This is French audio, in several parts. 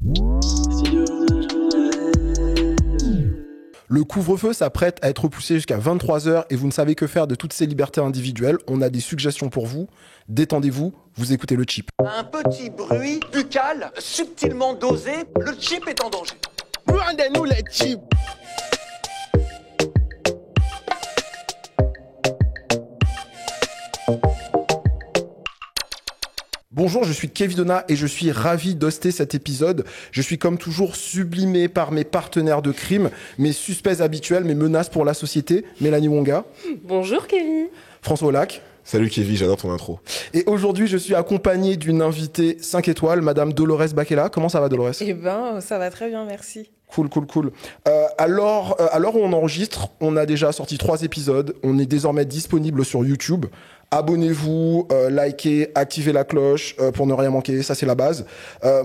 Le couvre-feu s'apprête à être repoussé jusqu'à 23h et vous ne savez que faire de toutes ces libertés individuelles. On a des suggestions pour vous. Détendez-vous, vous écoutez le Chip. Un petit bruit buccal subtilement dosé, le chip est en danger. Rendez-nous les chips. Bonjour, je suis Kevin Donna et je suis ravi d'hoster cet épisode. Je suis comme toujours sublimé par mes partenaires de crime, mes suspects habituels, mes menaces pour la société. Mélanie Wonga. Bonjour Kevin. François Olac. Salut Kevin, j'adore ton intro. Et aujourd'hui, je suis accompagné d'une invitée 5 étoiles, Madame Dolores Baquela. Comment ça va, Dolores ? Eh ben, ça va très bien, merci. Cool. À l'heure où on enregistre, on a déjà sorti 3 épisodes. On est désormais disponible sur YouTube. Abonnez-vous, likez, activez la cloche pour ne rien manquer, ça c'est la base.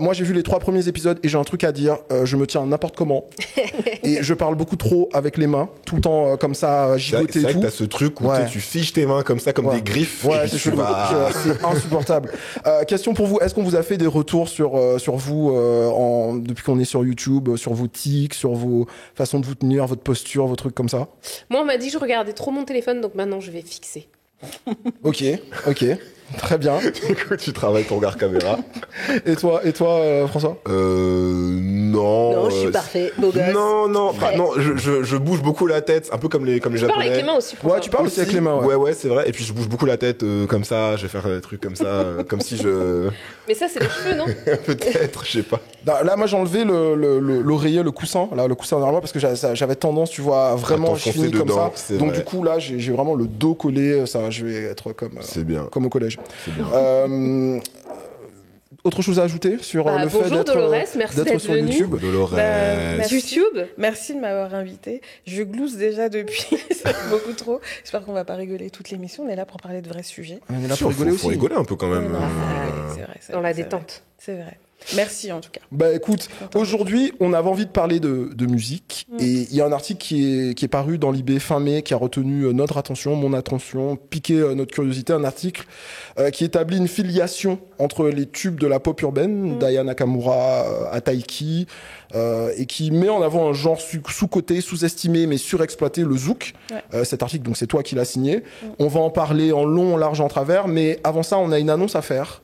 Moi j'ai vu les 3 premiers épisodes et j'ai un truc à dire, je me tiens n'importe comment et je parle beaucoup trop avec les mains, tout le temps comme ça, gigoter et tout. C'est vrai que t'as ce truc où tu fiches tes mains comme ça, comme des griffes. Ouais, c'est chelou, c'est insupportable. Question pour vous, est-ce qu'on vous a fait des retours sur vous depuis qu'on est sur YouTube, sur vos tics, sur vos façons de vous tenir, votre posture, vos trucs comme ça ? Moi on m'a dit que je regardais trop mon téléphone, donc maintenant je vais fixer. Ok, très bien. Du coup, tu travailles ton regard caméra. Et toi, François ? Non. Non, je suis parfait, beau gosse. Non, je bouge beaucoup la tête, un peu comme les Japonais. Tu parles avec les mains aussi, François. Ouais, tu parles aussi avec les mains, Ouais, c'est vrai. Et puis je bouge beaucoup la tête comme ça, je vais faire des trucs comme ça, comme si je... Mais ça, c'est les cheveux, non ? Peut-être, je sais pas. Là, moi, j'ai enlevé l'oreiller, le coussin derrière moi, parce que j'avais tendance, tu vois, à vraiment chiner comme dedans, ça. Donc, du coup, là, j'ai vraiment le dos collé, ça, je vais être comme au collège. C'est bien. Autre chose à ajouter sur le fait bonjour Dolores, merci d'être sur venue. YouTube. Dolores. YouTube. Merci de m'avoir invité. Je glousse déjà depuis, ça fait beaucoup trop. J'espère qu'on va pas rigoler toute l'émission. On est là pour parler de vrais sujets. On est là pour rigoler aussi. Faut rigoler un peu quand même. C'est vrai. Dans la détente. C'est vrai. Merci en tout cas. Bah écoute, aujourd'hui, on avait envie de parler de musique et il y a un article qui est paru dans l'IB fin mai qui a retenu notre attention, mon attention, piqué notre curiosité. Un article qui établit une filiation entre les tubes de la pop urbaine, d'Aya Nakamura à Taiki, et qui met en avant un genre sous-coté, sous-estimé mais surexploité, le zouk. Ouais. Cet article, donc c'est toi qui l'as signé. On va en parler en long, en large, en travers, mais avant ça, on a une annonce à faire.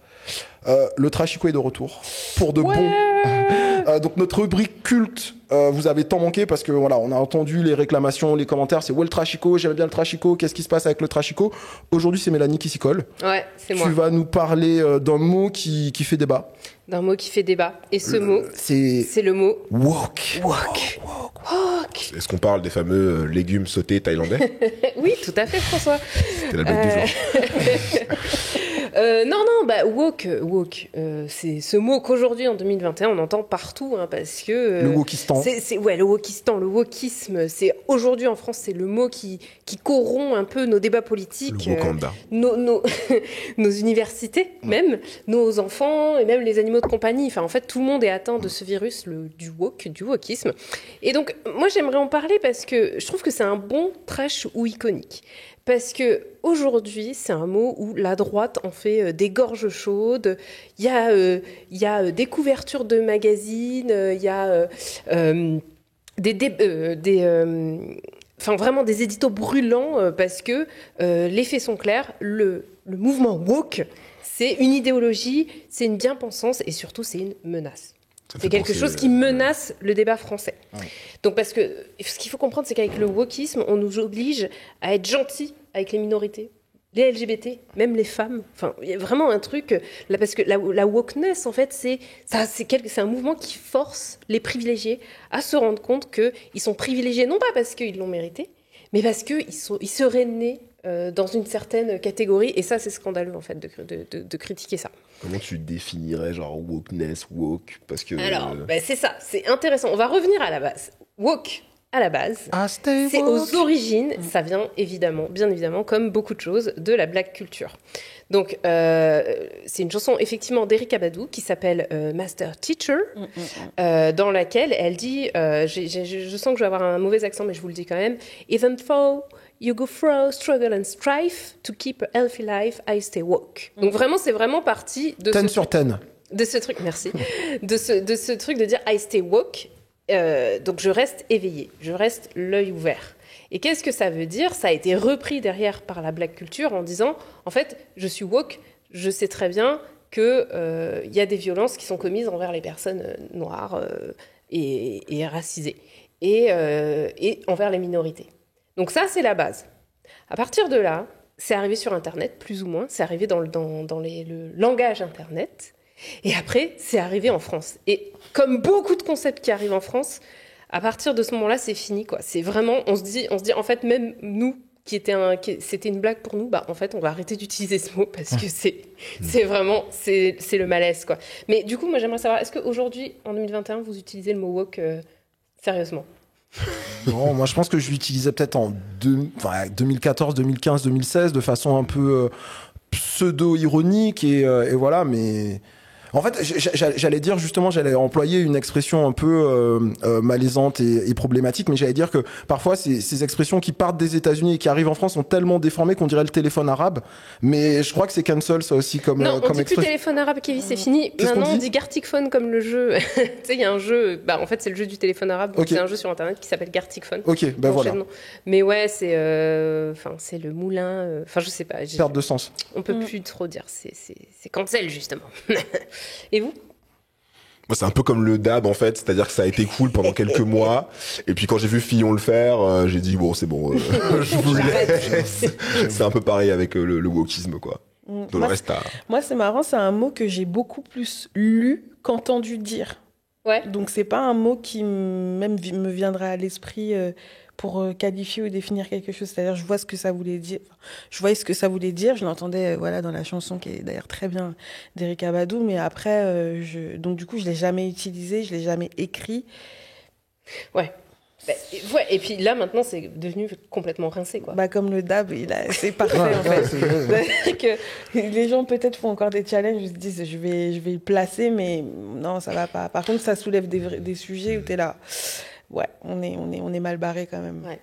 Le Trashiko est de retour pour de bon. Donc notre rubrique culte, vous avez tant manqué parce que voilà, on a entendu les réclamations, les commentaires, c'est ouais le Trashiko, j'aime bien le Trashiko, qu'est-ce qui se passe avec le Trashiko ? Aujourd'hui, c'est Mélanie qui s'y colle. Ouais, c'est moi. Tu vas nous parler d'un mot qui fait débat. D'un mot qui fait débat. Et ce mot, c'est le mot woke. Woke. Est-ce qu'on parle des fameux légumes sautés thaïlandais ? Oui, tout à fait, François. C'était la blague du jour. Woke, c'est ce mot qu'aujourd'hui, en 2021, on entend partout, hein, parce que... le wokistan. Le wokistan, le wokisme, c'est aujourd'hui en France, c'est le mot qui corrompt un peu nos débats politiques, le Wakanda. nos universités même, nos enfants et même les animaux de compagnie. Enfin, en fait, tout le monde est atteint de ce virus du wokisme. Et donc, moi, j'aimerais en parler parce que je trouve que c'est un bon trash ou iconique. Parce que aujourd'hui, c'est un mot où la droite en fait des gorges chaudes. Il y a des couvertures de magazines. Il y a vraiment des éditos brûlants parce que les faits sont clairs. Le mouvement woke, c'est une idéologie, c'est une bien-pensance et surtout c'est une menace. C'est quelque chose qui menace le débat français. Ouais. Donc parce que ce qu'il faut comprendre, c'est qu'avec le wokisme, on nous oblige à être gentils avec les minorités, les LGBT, même les femmes. Enfin, il y a vraiment un truc là parce que la wokeness, en fait, c'est un mouvement qui force les privilégiés à se rendre compte qu'ils sont privilégiés non pas parce qu'ils l'ont mérité, mais parce qu'ils seraient nés dans une certaine catégorie, et ça c'est scandaleux en fait de critiquer ça. Comment tu définirais genre wokeness, woke, parce que... Alors, c'est ça, c'est intéressant. On va revenir à la base. Woke, à la base, c'est aux origines, ça vient bien évidemment, comme beaucoup de choses, de la black culture. Donc, c'est une chanson effectivement d'Erykah Badu qui s'appelle Master Teacher, dans laquelle elle dit, je sens que je vais avoir un mauvais accent, mais je vous le dis quand même, Even though you go through struggle and strife to keep a healthy life, I stay woke. Donc vraiment, c'est vraiment parti de... 10 sur 10. De ce truc, merci. De ce truc de dire I stay woke. Donc je reste éveillée, je reste l'œil ouvert. Et qu'est-ce que ça veut dire? Ça a été repris derrière par la black culture en disant, en fait, je suis woke, je sais très bien qu'il y a des violences qui sont commises envers les personnes noires et racisées, et envers les minorités. Donc ça, c'est la base. À partir de là, c'est arrivé sur Internet, plus ou moins, c'est arrivé dans le langage Internet. Et après, c'est arrivé en France. Et comme beaucoup de concepts qui arrivent en France, à partir de ce moment-là, c'est fini, quoi. C'est vraiment, on se dit, en fait, même nous, c'était une blague pour nous, bah, en fait, on va arrêter d'utiliser ce mot parce que c'est vraiment, c'est le malaise, quoi. Mais du coup, moi, j'aimerais savoir, est-ce qu'aujourd'hui, en 2021, vous utilisez le mot woke sérieusement? Non, moi je pense que je l'utilisais peut-être en 2014, 2015, 2016 de façon un peu pseudo-ironique et voilà, mais en fait j'allais dire justement, j'allais employer une expression un peu malaisante et problématique, mais j'allais dire que parfois ces expressions qui partent des États-Unis et qui arrivent en France sont tellement déformées qu'on dirait le téléphone arabe, mais je crois que c'est cancel ça aussi comme non, on comme dit plus téléphone arabe, Kevin, c'est fini. Qu'est-ce Maintenant qu'on on dit dit Gartic Phone comme le jeu. Tu sais, il y a un jeu, bah en fait c'est le jeu du téléphone arabe, donc Okay. c'est un jeu sur internet qui s'appelle Gartic Phone. Ok, ben voilà. Enchaînement. Mais ouais, c'est le moulin, enfin je sais pas. Perte de sens. On peut plus trop dire, c'est cancel justement. Et vous? Moi, c'est un peu comme le dab, en fait. C'est-à-dire que ça a été cool pendant quelques mois. Et puis, quand j'ai vu Fillon le faire, j'ai dit, bon, c'est bon, je vous laisse. C'est un peu pareil avec le wokisme, quoi. De le reste à... Moi, c'est marrant, c'est un mot que j'ai beaucoup plus lu qu'entendu dire. Ouais. Donc, c'est pas un mot qui même me viendrait à l'esprit pour qualifier ou définir quelque chose. C'est-à-dire, je vois ce que ça voulait dire. Je voyais ce que ça voulait dire. Je l'entendais voilà, dans la chanson qui est d'ailleurs très bien d'Erykah Badu. Mais après, donc du coup, je l'ai jamais utilisé, je l'ai jamais écrit. Ouais. Bah, ouais. Et puis là, maintenant, c'est devenu complètement rincé, quoi. Bah, comme le dab, c'est parfait, en fait. C'est-à-dire que les gens, peut-être, font encore des challenges, ils se disent, je vais le placer, mais non, ça va pas. Par contre, ça soulève des sujets où t'es là. Ouais, on est mal barré quand même. Ouais.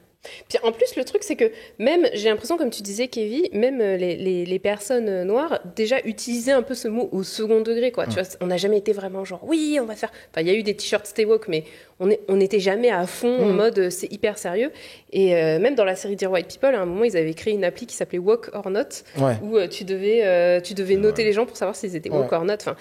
Puis en plus, le truc, c'est que même, j'ai l'impression, comme tu disais, Kevin, même les personnes noires déjà utilisaient un peu ce mot au second degré, quoi. Tu vois, on n'a jamais été vraiment genre, oui, on va faire... Enfin, il y a eu des t-shirts Stay Woke, mais on n'était jamais à fond en mode c'est hyper sérieux. Et même dans la série Dear White People, à un moment, ils avaient créé une appli qui s'appelait Woke or Not, où tu devais noter les gens pour savoir s'ils étaient woke or not. Enfin,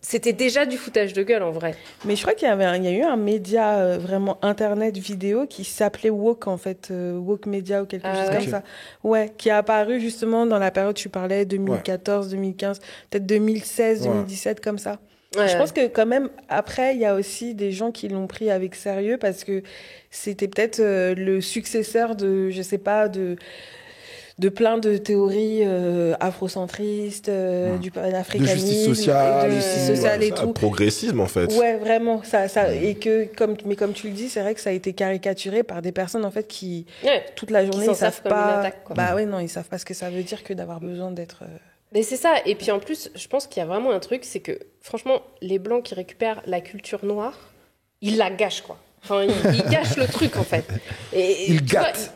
c'était déjà du foutage de gueule, en vrai. Mais je crois qu'il y a eu un média vraiment internet vidéo qui s'appelait Woke, en fait, Woke Media ou quelque chose comme ça. Ouais, qui a apparu justement dans la période, tu parlais, 2014, 2015, peut-être 2016, 2017, comme ça. Ouais. Je pense que quand même, après, il y a aussi des gens qui l'ont pris avec sérieux parce que c'était peut-être le successeur de, je sais pas, de plein de théories afrocentristes, du panafricanisme, de justice sociale, et tout. Progressisme, en fait. Ouais, vraiment. Et que, comme tu le dis, c'est vrai que ça a été caricaturé par des personnes, en fait, qui, toute la journée, ils savent pas. Attaque, quoi. Bah ouais, non, ils savent pas ce que ça veut dire que d'avoir besoin d'être. Mais c'est ça. Et puis en plus, je pense qu'il y a vraiment un truc, c'est que franchement, les Blancs qui récupèrent la culture noire, ils la gâchent, quoi. Enfin, ils gâchent le truc, en fait. Ils gâtent.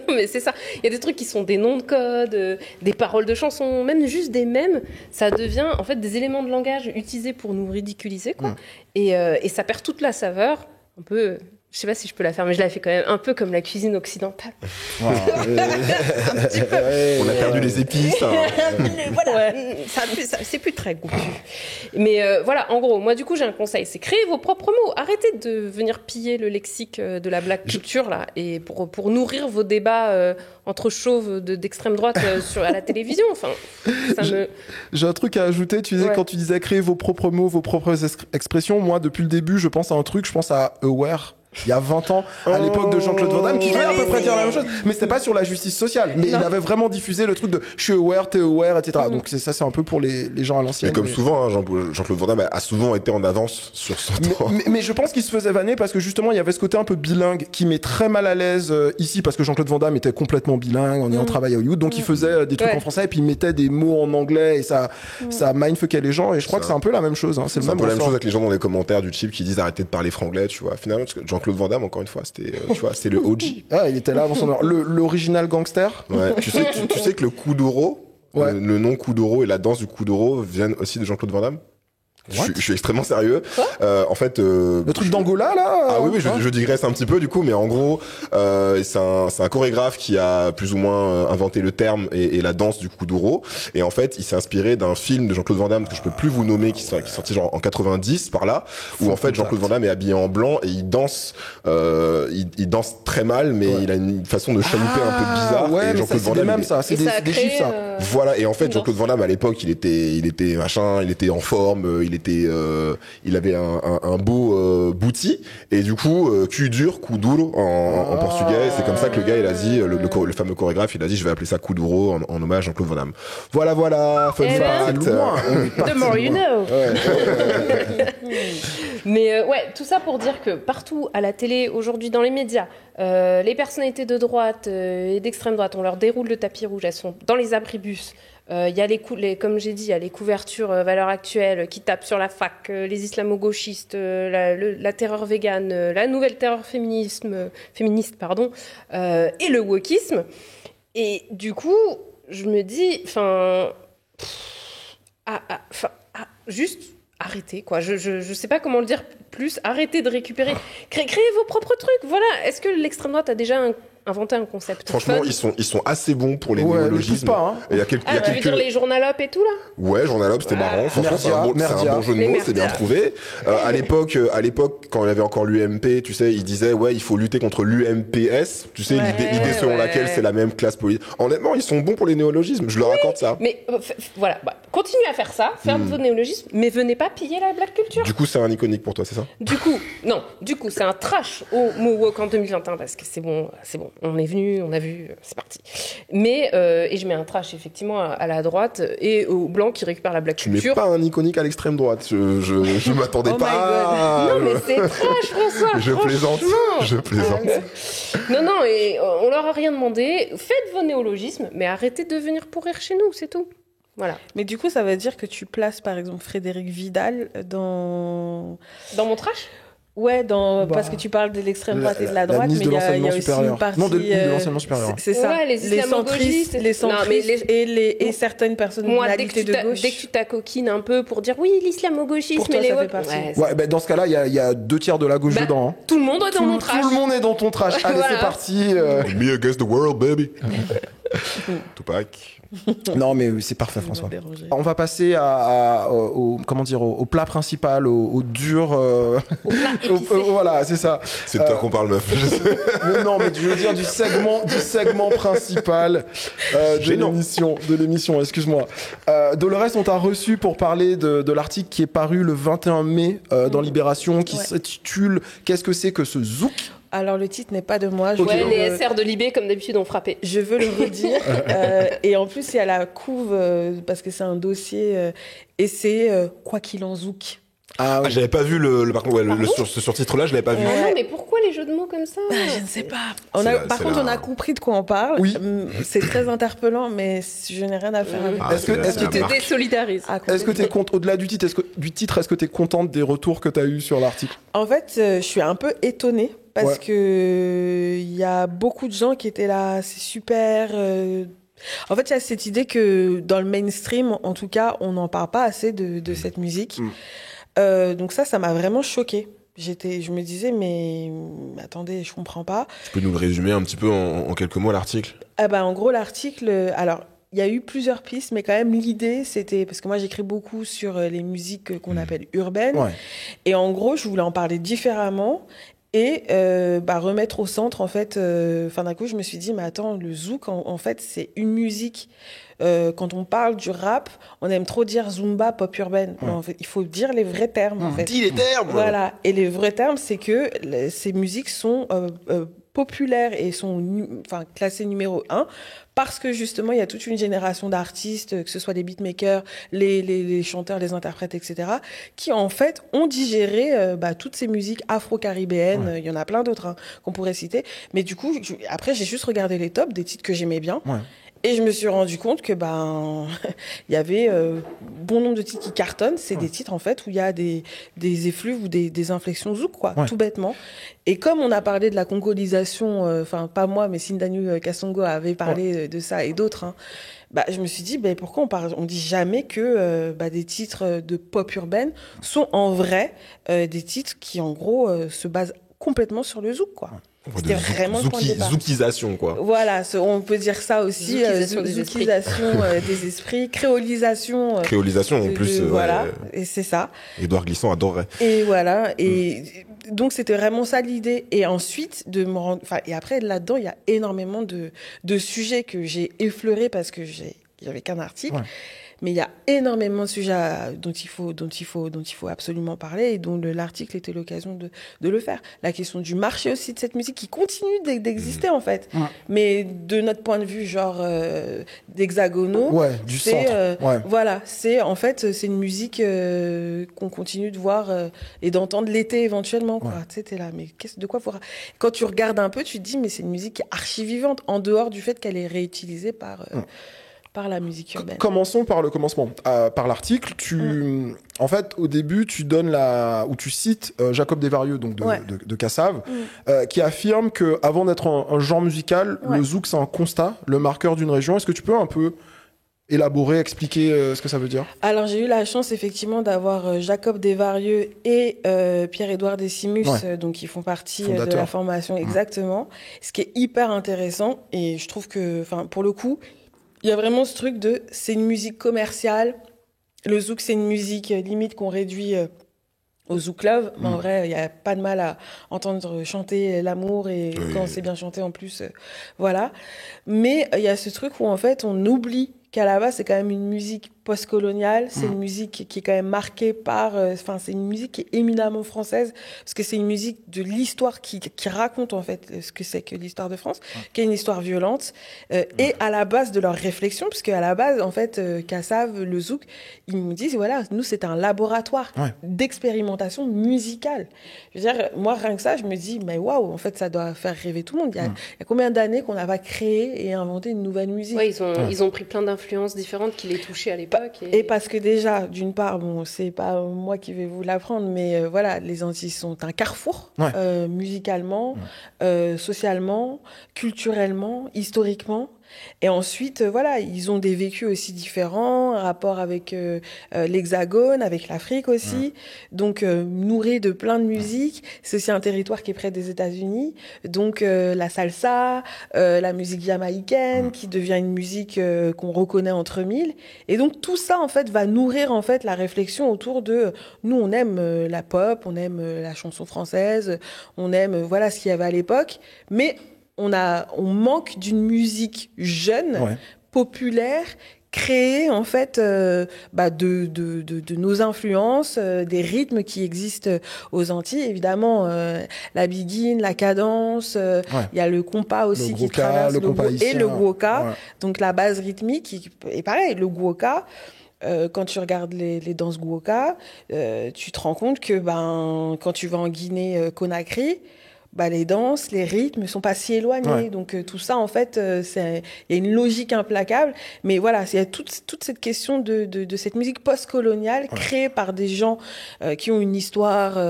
Non, mais c'est ça. Il y a des trucs qui sont des noms de code, des paroles de chansons, même juste des mèmes. Ça devient, en fait, des éléments de langage utilisés pour nous ridiculiser, quoi. Et ça perd toute la saveur, un peu... Je sais pas si je peux la faire, mais je la fais quand même un peu comme la cuisine occidentale. Un petit peu. On a perdu les épices. Voilà, c'est plus très goûtu. Mais voilà, en gros, moi du coup j'ai un conseil, c'est créer vos propres mots. Arrêtez de venir piller le lexique de la black culture là, et pour nourrir vos débats entre chauves d'extrême droite à la télévision. Enfin, J'ai un truc à ajouter. Tu disais quand tu disais créer vos propres mots, vos propres expressions. Moi, depuis le début, je pense à un truc. Je pense à Aware. Il y a 20 ans, à l'époque de Jean-Claude Van Damme, qui voulait à peu près dire la même chose, mais c'était pas sur la justice sociale, mais il avait vraiment diffusé le truc de je suis aware, t'es aware, etc. Donc c'est un peu pour les gens à l'ancienne. Mais comme souvent, hein, Jean-Claude Van Damme a souvent été en avance sur son temps. Mais je pense qu'il se faisait vanner parce que justement, il y avait ce côté un peu bilingue qui met très mal à l'aise ici, parce que Jean-Claude Van Damme était complètement bilingue en ayant travaillé à Hollywood, donc il faisait des trucs en français et puis il mettait des mots en anglais et ça mindfuckait les gens, et je crois que c'est un peu la même chose. Hein. C'est un peu la même chose avec les gens dans les commentaires du type qui disent arrêtez de parler franglais, tu vois. Finalement, parce que Jean-Claude Van Damme, encore une fois, c'était, tu vois, c'est le OG. Ah, il était là avant son heure. L'original gangster. Ouais. Tu sais que le Kuduro, le nom Kuduro et la danse du Kuduro viennent aussi de Jean-Claude Van Damme. Je suis extrêmement sérieux. En fait, Le truc d'Angola, là Ah oui, je digresse un petit peu du coup, mais en gros, c'est un chorégraphe qui a plus ou moins inventé le terme et la danse du kuduro. Et en fait, il s'est inspiré d'un film de Jean-Claude Van Damme que je peux plus vous nommer, qui est sorti genre en 90 par là, où en fait Jean-Claude Van Damme est habillé en blanc et il danse, il danse très mal, mais il a une façon de chalouper un peu bizarre. Ouais, et mais Jean-Claude Van Damme, c'est des chiffres, ça. Voilà, et en fait Jean-Claude Van Damme à l'époque, il était machin, il était en forme, il avait un beau bouti, et du coup kuduro en portugais, c'est comme ça que le gars il a dit, le fameux chorégraphe, il a dit je vais appeler ça kuduro en hommage à Jean-Claude Van Damme. Voilà, fun fact. The more you know. Mais tout ça pour dire que partout à la télé, aujourd'hui dans les médias, les personnalités de droite et d'extrême droite, on leur déroule le tapis rouge, elles sont dans les abribus. Il y a comme j'ai dit, il y a les couvertures valeurs actuelles qui tapent sur la fac, les islamo-gauchistes, la terreur végane, la nouvelle terreur féministe, et le wokisme. Et du coup, je me dis, juste arrêtez, quoi. Je sais pas comment le dire plus. Arrêtez de récupérer. Créez vos propres trucs. Voilà. Est-ce que l'extrême droite a déjà inventé un concept Franchement, fun? ils sont assez bons pour les néologismes. Pas, hein. Il y a Tu veux quelques... dire les journalopes et tout, là? Ouais, Journalop, c'était marrant. Franchement, c'est un bon jeu de mots, c'est bien trouvé. À l'époque, quand il y avait encore l'UMP, tu sais, il disait, il faut lutter contre l'UMPS. Tu sais, l'idée selon laquelle c'est la même classe politique. Honnêtement, ils sont bons pour les néologismes. Je leur accorde ça. Mais voilà, continuez à faire ça, faire de vos néologismes, mais venez pas piller la black culture. Du coup, c'est un iconique pour toi, c'est ça? Du coup, c'est un trash au mot woke en 2021 parce que c'est bon, on est venu, on a vu, c'est parti. Mais, et je mets un trash effectivement à la droite et aux blancs qui récupèrent la black culture. Tu mets pas un iconique à l'extrême droite, je m'attendais pas. Non, mais c'est trash, François. Je plaisante. Non, et on leur a rien demandé. Faites vos néologismes, mais arrêtez de venir pourrir chez nous, c'est tout. Voilà. Mais du coup, ça veut dire que tu places, par exemple, Frédéric Vidal dans mon trash? Ouais, parce que tu parles de l'extrême droite et de la droite, mais il y a aussi une partie... Non, de l'enseignement supérieur. C'est ça. Ouais, les islamo-gauchistes. Les centristes et certaines personnalités de gauche. Dès que tu t'acoquines un peu pour dire oui, l'islamo-gauchisme... Pour toi, ça fait partie. Dans ce cas-là, il y a 2/3 de la gauche dedans. Hein. Tout le monde est dans mon trash. Tout le monde est dans ton trash. Allez, c'est parti. Me against the world, baby. Tupac. Non, mais c'est parfait, François. On va passer au plat principal, au dur. Au plat épicé. Voilà, c'est ça. C'est de toi qu'on parle, meuf. Mais non, mais je veux dire du segment principal de l'émission. Excuse-moi. Dolores, on t'a reçu pour parler de l'article qui est paru le 21 mai dans Libération, qui s'intitule « Qu'est-ce que c'est que ce zouk ?» Alors, le titre n'est pas de moi. Les SR de Libé, comme d'habitude, ont frappé. Je veux le redire. Et en plus, il y a la couve, parce que c'est un dossier, et c'est « Quoi qu'il en zouk ». Ah, j'avais pas vu par contre, ce surtitre-là, je l'avais pas vu. Non, mais pourquoi les jeux de mots comme ça? Je ne sais pas. On a compris de quoi on parle. Oui. C'est très interpellant, mais je n'ai rien à faire avec. Est-ce que tu te désolidarises? Est-ce que tu es au-delà du titre, est-ce que tu es contente des retours que tu as eus sur l'article? En fait, je suis un peu étonnée parce que il y a beaucoup de gens qui étaient là, c'est super. En fait, il y a cette idée que dans le mainstream, en tout cas, on n'en parle pas assez de cette musique. Donc ça m'a vraiment choquée. Je me disais, mais attendez, je comprends pas. Tu peux nous le résumer un petit peu en quelques mots, l'article? En gros, l'article, alors, il y a eu plusieurs pistes, mais quand même, l'idée, c'était, parce que moi, j'écris beaucoup sur les musiques qu'on appelle urbaines. Ouais. Et en gros, je voulais en parler différemment et remettre au centre, en fait, d'un coup, je me suis dit, mais attends, le zouk, en fait, c'est une musique. Quand on parle du rap, on aime trop dire zumba, pop urbaine. Ouais. En fait, il faut dire les vrais termes. En fait. Dis les termes. Voilà. Et les vrais termes, c'est que ces musiques sont populaires et sont classées numéro 1 parce que justement, il y a toute une génération d'artistes, que ce soit les beatmakers, les chanteurs, les interprètes, etc., qui en fait ont digéré toutes ces musiques afro-caribéennes. Ouais. Il y en a plein d'autres qu'on pourrait citer. Mais du coup, après, j'ai juste regardé les tops des titres que j'aimais bien. Ouais. Et je me suis rendu compte que il y avait bon nombre de titres qui cartonnent. C'est des titres en fait où il y a des effluves ou des inflexions zouk, quoi, tout bêtement. Et comme on a parlé de la congolisation, enfin pas moi, mais Sindanu Kasongo avait parlé de ça et d'autres. Hein, je me suis dit, pourquoi on dit jamais que des titres de pop urbaine sont en vrai des titres qui en gros se basent complètement sur le zouk, quoi. C'était vraiment le point de départ. Zoukisation, quoi. Voilà, on peut dire ça aussi. Zoukisation des esprits, créolisation. Créolisation, en plus. Voilà, et c'est ça. Édouard Glissant adorerait. Et voilà, et donc c'était vraiment ça l'idée. Et ensuite, et après, là-dedans, il y a énormément de sujets que j'ai effleurés parce que j'avais qu'un article. Ouais. Mais il y a énormément de sujets dont il faut absolument parler et dont l'article était l'occasion de le faire. La question du marché aussi de cette musique qui continue d'exister en fait. Ouais. Mais de notre point de vue genre d'hexagonaux, du centre. Voilà, c'est une musique qu'on continue de voir et d'entendre l'été éventuellement, quoi. Tu sais, t'es là, mais de quoi faut... Quand tu regardes un peu, tu te dis mais c'est une musique qui est archi vivante en dehors du fait qu'elle est réutilisée par la musique urbaine. Commençons par le commencement, par l'article. En fait, au début, tu donnes tu cites Jacob Desvarieux, donc de Kassav, qui affirme que avant d'être un genre musical, le zouk c'est un constat, le marqueur d'une région. Est-ce que tu peux un peu élaborer, expliquer ce que ça veut dire? Alors j'ai eu la chance effectivement d'avoir Jacob Desvarieux et Pierre-Édouard Décimus, donc qui font partie de la formation exactement. Ce qui est hyper intéressant et je trouve que, pour le coup. Il y a vraiment ce truc c'est une musique commerciale. Le zouk, c'est une musique limite qu'on réduit au zouk love. Mais en vrai, il n'y a pas de mal à entendre chanter l'amour et quand c'est bien chanté en plus, voilà. Mais il y a ce truc où en fait, on oublie qu'à la base, c'est quand même une musique post-coloniale, c'est une musique qui est quand même marquée par... c'est une musique qui est éminemment française, parce que c'est une musique de l'histoire qui raconte, en fait, ce que c'est que l'histoire de France, qui est une histoire violente, et à la base de leur réflexion, parce qu'à la base, en fait, Kassav, le zouk, ils nous disent, voilà, nous, c'est un laboratoire d'expérimentation musicale. Je veux dire, moi, rien que ça, je me dis, mais waouh, en fait, ça doit faire rêver tout le monde. Il y a combien d'années qu'on n'a pas créé et inventé une nouvelle musique? Ils ont pris plein d'influences différentes qui les touchaient à l'époque. Et parce que déjà, d'une part, c'est pas moi qui vais vous l'apprendre, mais voilà, les Antilles sont un carrefour, musicalement, socialement, culturellement, historiquement. Et ensuite, voilà, ils ont des vécus aussi différents, un rapport avec l'Hexagone, avec l'Afrique aussi. Donc, nourri de plein de musique. C'est aussi un territoire qui est près des États-Unis. Donc, la salsa, la musique jamaïcaine, qui devient une musique qu'on reconnaît entre mille. Et donc, tout ça, en fait, va nourrir, en fait, la réflexion autour de... Nous, on aime la pop, on aime la chanson française, on aime, voilà, ce qu'il y avait à l'époque. Mais... on manque d'une musique jeune, populaire, créée en fait de nos influences, des rythmes qui existent aux Antilles. Évidemment, la biguine, la cadence, il y a le compas aussi qui traverse et le guoka, donc la base rythmique. Et pareil, le guoka. Quand tu regardes les danses guoka, tu te rends compte que quand tu vas en Guinée-Conakry, les danses, les rythmes ne sont pas si éloignés. Donc tout ça, en fait, il y a une logique implacable. Mais voilà, il y a toute cette question de cette musique post-coloniale créée par des gens qui ont une histoire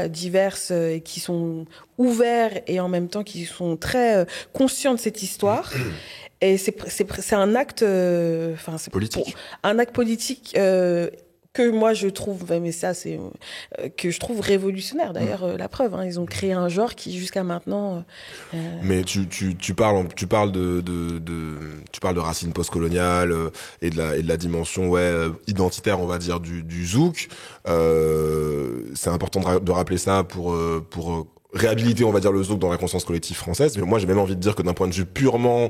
diverse et qui sont ouverts et en même temps qui sont très conscients de cette histoire. Et c'est un acte... politique. Un acte politique... que moi je trouve, mais ça c'est que je trouve révolutionnaire d'ailleurs, la preuve, ils ont créé un genre qui jusqu'à maintenant. Mais tu parles de racines postcoloniales et de la dimension identitaire, on va dire, du zouk. C'est important de rappeler ça pour réhabiliter, on va dire, le zouk dans la conscience collective française. Mais moi j'ai même envie de dire que d'un point de vue purement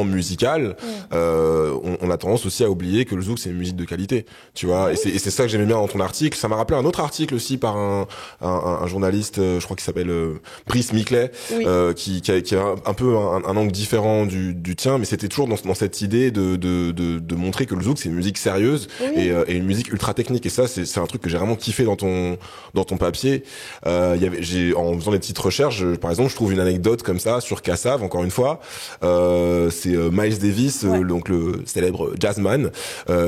musical, on a tendance aussi à oublier que le zouk c'est une musique de qualité, tu vois. Et c'est ça que j'aimais bien dans ton article. Ça m'a rappelé un autre article aussi par un journaliste, je crois qu'il s'appelle Brice Miclet, qui a un peu un angle différent du tien, mais c'était toujours dans cette idée de montrer que le zouk c'est une musique sérieuse et une musique ultra technique. Et ça c'est un truc que j'ai vraiment kiffé dans ton papier. En faisant des petites recherches, par exemple, je trouve une anecdote comme ça sur Kassav, encore une fois. c'est Miles Davis, donc le célèbre jazzman,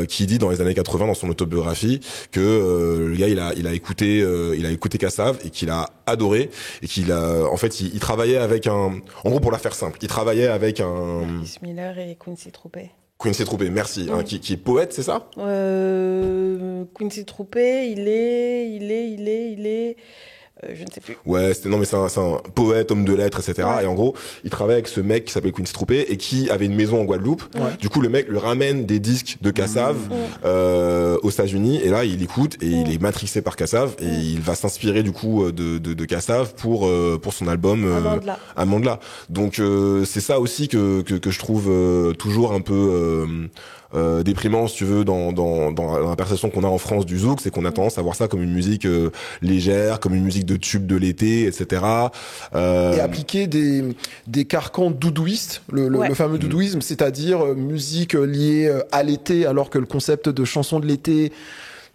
qui dit dans les années 80 dans son autobiographie que le gars il a écouté Kassav et qu'il a adoré et qu'il a en fait il travaillait avec en gros pour la faire simple, il travaillait avec Chris Miller et Quincy Troupé. Quincy Troupé, merci, qui est poète, c'est ça? Quincy Troupé, il est je ne sais plus. Ouais, c'est un poète, homme de lettres, etc. Et en gros, il travaille avec ce mec qui s'appelle Quincy Troupé et qui avait une maison en Guadeloupe. Du coup, le mec lui ramène des disques de Kassav aux États-Unis et là, il écoute et il est matrixé par Kassav et il va s'inspirer du coup de Kassav pour son album Amandla. Donc c'est ça aussi que je trouve toujours un peu déprimant, si tu veux, dans la perception qu'on a en France du zouk, c'est qu'on a tendance à voir ça comme une musique légère, comme une musique de tube de l'été, etc. Et appliquer des carcans doudouistes, le fameux doudouisme, c'est-à-dire musique liée à l'été, alors que le concept de chanson de l'été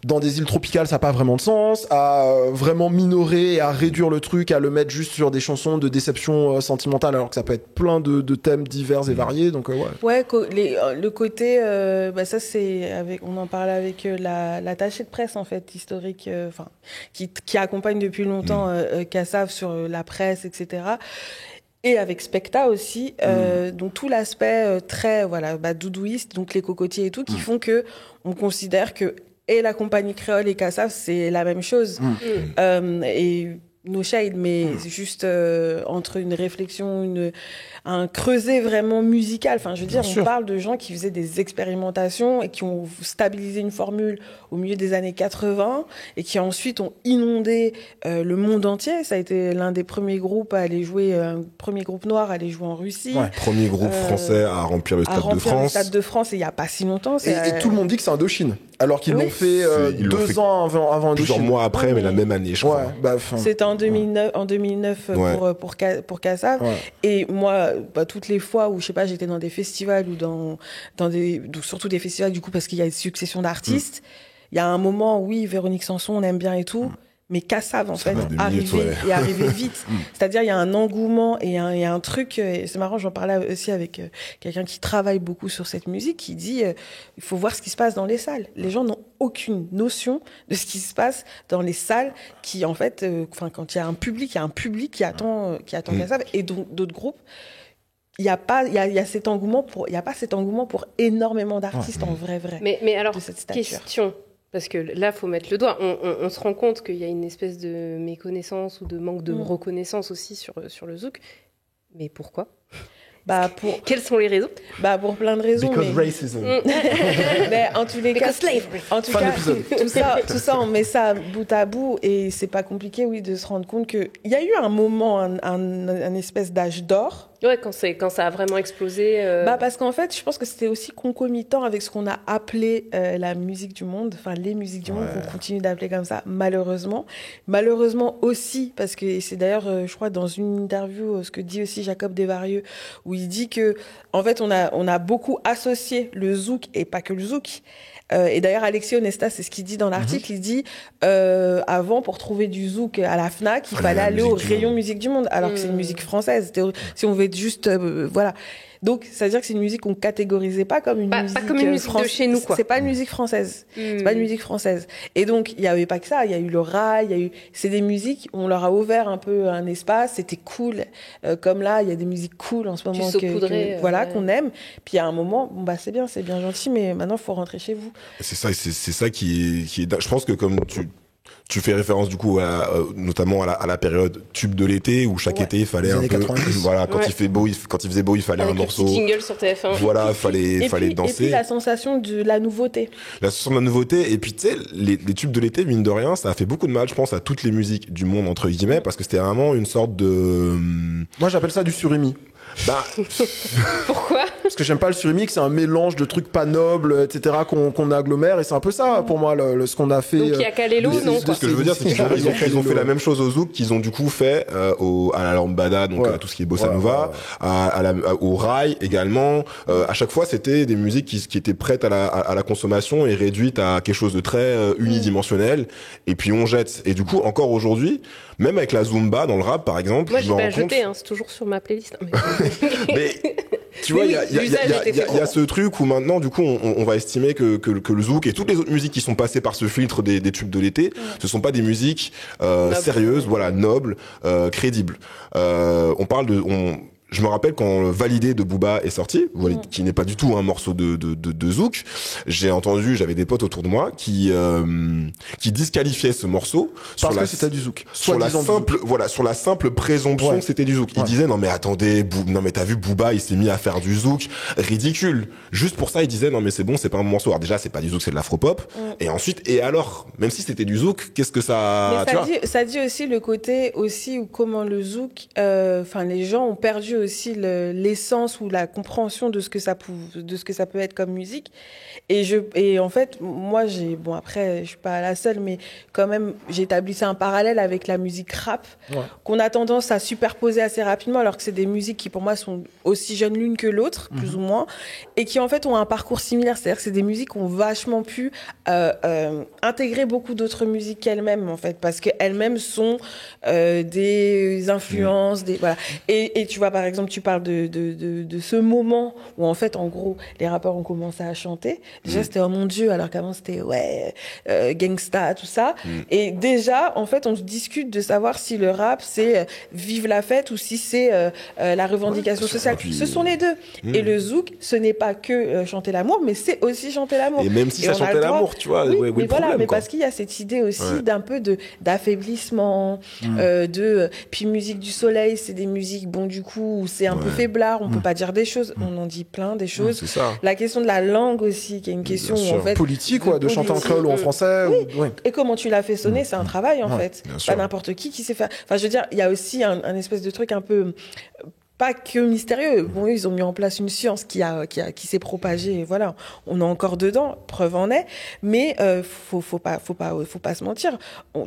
dans des îles tropicales, ça n'a pas vraiment de sens, à vraiment minorer, à réduire le truc, à le mettre juste sur des chansons de déception sentimentale, alors que ça peut être plein de thèmes divers et variés. Donc le côté, ça c'est on en parlait avec l'attaché de presse en fait historique, qui accompagne depuis longtemps Kassav sur la presse, etc. Et avec Specta aussi, donc tout l'aspect très doudouiste, donc les cocotiers et tout, qui font que on considère que et la compagnie créole et Kassav, c'est la même chose. Et no shade, mais c'est juste entre une réflexion, un creuset vraiment musical. Enfin, je veux dire, on parle de gens qui faisaient des expérimentations et qui ont stabilisé une formule au milieu des années 80 et qui ensuite ont inondé le monde entier. Ça a été l'un des premiers groupes à aller jouer, premier groupe noir à aller jouer en Russie. Premier groupe français à remplir le Stade de France. Et il n'y a pas si longtemps. Et tout le monde dit que c'est Indochine. Alors qu'ils l'ont fait 2 ans avant Indochine. Plusieurs mois après, mais la même année, je crois. C'était en 2009 pour Kassav. Et moi, toutes les fois où, je sais pas, j'étais dans des festivals ou surtout des festivals, du coup, parce qu'il y a une succession d'artistes, il y a un moment, Véronique Sanson, on aime bien et tout. Mais Kassav, en fait, arrivait vite. C'est-à-dire, il y a un engouement et il y a un truc, et c'est marrant, j'en parlais aussi avec quelqu'un qui travaille beaucoup sur cette musique, qui dit, il faut voir ce qui se passe dans les salles. Les gens n'ont aucune notion de ce qui se passe dans les salles qui, en fait, quand il y a un public qui attend Kassav et d'autres groupes. Il y a pas cet engouement pour énormément d'artistes en vrai. Mais alors, de cette stature. Question. Parce que là, il faut mettre le doigt. On se rend compte qu'il y a une espèce de méconnaissance ou de manque de reconnaissance aussi sur le zouk. Mais pourquoi ? Quelles sont les raisons ? Pour plein de raisons. Because racism. Mais en tous les cas, tout ça, on met ça bout à bout et c'est pas compliqué, de se rendre compte qu'il y a eu un moment, un espèce d'âge d'or. Ouais, quand ça a vraiment explosé. Parce qu'en fait, je pense que c'était aussi concomitant avec ce qu'on a appelé la musique du monde, les musiques du monde qu'on continue d'appeler comme ça, malheureusement. Malheureusement aussi, parce que c'est d'ailleurs, je crois, dans une interview, ce que dit aussi Jacob Desvarieux, où il dit que, en fait, on a beaucoup associé le zouk, et pas que le zouk. Et d'ailleurs, Alexis Onesta, c'est ce qu'il dit dans l'article. Il dit, avant, pour trouver du zouk à la Fnac, il fallait aller au rayon musique du monde, alors que c'est une musique française. Si on veut être juste, Donc, c'est-à-dire que c'est une musique qu'on catégorisait pas comme une musique, pas comme une musique de chez nous, quoi. C'est pas une musique française. C'est pas une musique française. Et donc, il y avait pas que ça. Il y a eu le rail, c'est des musiques, on leur a ouvert un peu un espace, c'était cool. Comme là, il y a des musiques cool en ce moment qu'on aime. Puis, il y a un moment, c'est bien gentil, mais maintenant, faut rentrer chez vous. C'est ça qui est, je pense que comme tu fais référence du coup notamment à la période tube de l'été où chaque été il fallait un peu 90. quand il faisait beau il fallait avec un morceau. Petit jingle sur TF1. Voilà, fallait danser. Et puis la sensation de la nouveauté. La sensation de la nouveauté et puis tu sais les tubes de l'été mine de rien ça a fait beaucoup de mal je pense à toutes les musiques du monde entre guillemets parce que c'était vraiment une sorte de Moi j'appelle ça du surimi. Pourquoi ? Parce que j'aime pas le surimi, que c'est un mélange de trucs pas nobles, etc., qu'on agglomère, et c'est un peu ça, pour moi, ce qu'on a fait. Donc il y a Kalelo, non ? Ce que je veux dire, c'est qu'ils ont fait la même chose au zouk qu'ils ont du coup fait à la lambada, donc à tout ce qui est bossa nova, au rail également. À chaque fois, c'était des musiques qui étaient prêtes à la consommation et réduites à quelque chose de très unidimensionnel. Et puis on jette. Et du coup, encore aujourd'hui, même avec la zumba dans le rap, par exemple, moi j'ai pas jeté, c'est toujours sur ma playlist. Tu vois, Mais il y a- oui, il y a- il y a- l'usage était il y a- fait. il y a ce truc où maintenant, du coup, on va estimer que le zouk et toutes les autres musiques qui sont passées par ce filtre des tubes de l'été, ce sont pas des musiques sérieuses, voilà, nobles, crédibles. Je me rappelle quand Validé de Booba est sorti, qui n'est pas du tout un morceau de zouk, j'avais des potes autour de moi qui disqualifiaient ce morceau Parce que c'était du zouk. sur la Soi-disant du zouk. sur la simple présomption Ouais. que c'était du zouk. Ils Ouais. disaient non mais attendez, non mais t'as vu Booba, il s'est mis à faire du zouk, ridicule. Juste pour ça, ils disaient non mais c'est bon, c'est pas un bon morceau. Alors déjà c'est pas du zouk, c'est de l'afropop. Et ensuite alors, même si c'était du zouk, qu'est-ce que ça, Mais tu vois ça dit aussi le côté aussi où comment le zouk, enfin les gens ont perdu aussi l'essence ou la compréhension de ce que ça peut être comme musique. Et en fait, moi bon après je suis pas la seule, mais quand même j'ai établi un parallèle avec la musique rap qu'on a tendance à superposer assez rapidement, alors que c'est des musiques qui pour moi sont aussi jeunes l'une que l'autre, plus ou moins, et qui en fait ont un parcours similaire. C'est-à-dire que c'est des musiques qui ont vachement pu intégrer beaucoup d'autres musiques qu'elles-mêmes en fait, parce qu'elles-mêmes sont des influences, voilà. Et tu vois par exemple tu parles de ce moment où en fait en gros les rappeurs ont commencé à chanter. Déjà c'était oh mon Dieu, alors qu'avant c'était gangsta, tout ça. Et déjà en fait on se discute de savoir si le rap c'est vive la fête ou si c'est la revendication sociale. Et puis, ce sont les deux. Et le zouk ce n'est pas que chanter l'amour, mais c'est aussi chanter l'amour. Et même si Et ça on a chantait le droit- l'amour, tu vois, oui, ouais, mais le voilà, problème, mais quoi. parce qu'il y a cette idée aussi Ouais. d'un peu d'affaiblissement, puis musique du soleil, c'est des musiques bon du coup où c'est un peu faiblard, on peut pas dire des choses, on en dit plein des choses. C'est ça. La question de la langue aussi, qui est une question où, en fait Politique, de chanter en politique, créole ou en français. Ouais. et comment tu l'as fait sonner, c'est un travail en fait. bien sûr. Pas n'importe qui sait faire. Enfin, je veux dire, il y a aussi un espèce de truc un peu pas que mystérieux. Bon, ils ont mis en place une science qui s'est propagée. Et voilà, on est encore dedans. Preuve en est. Mais faut pas se mentir.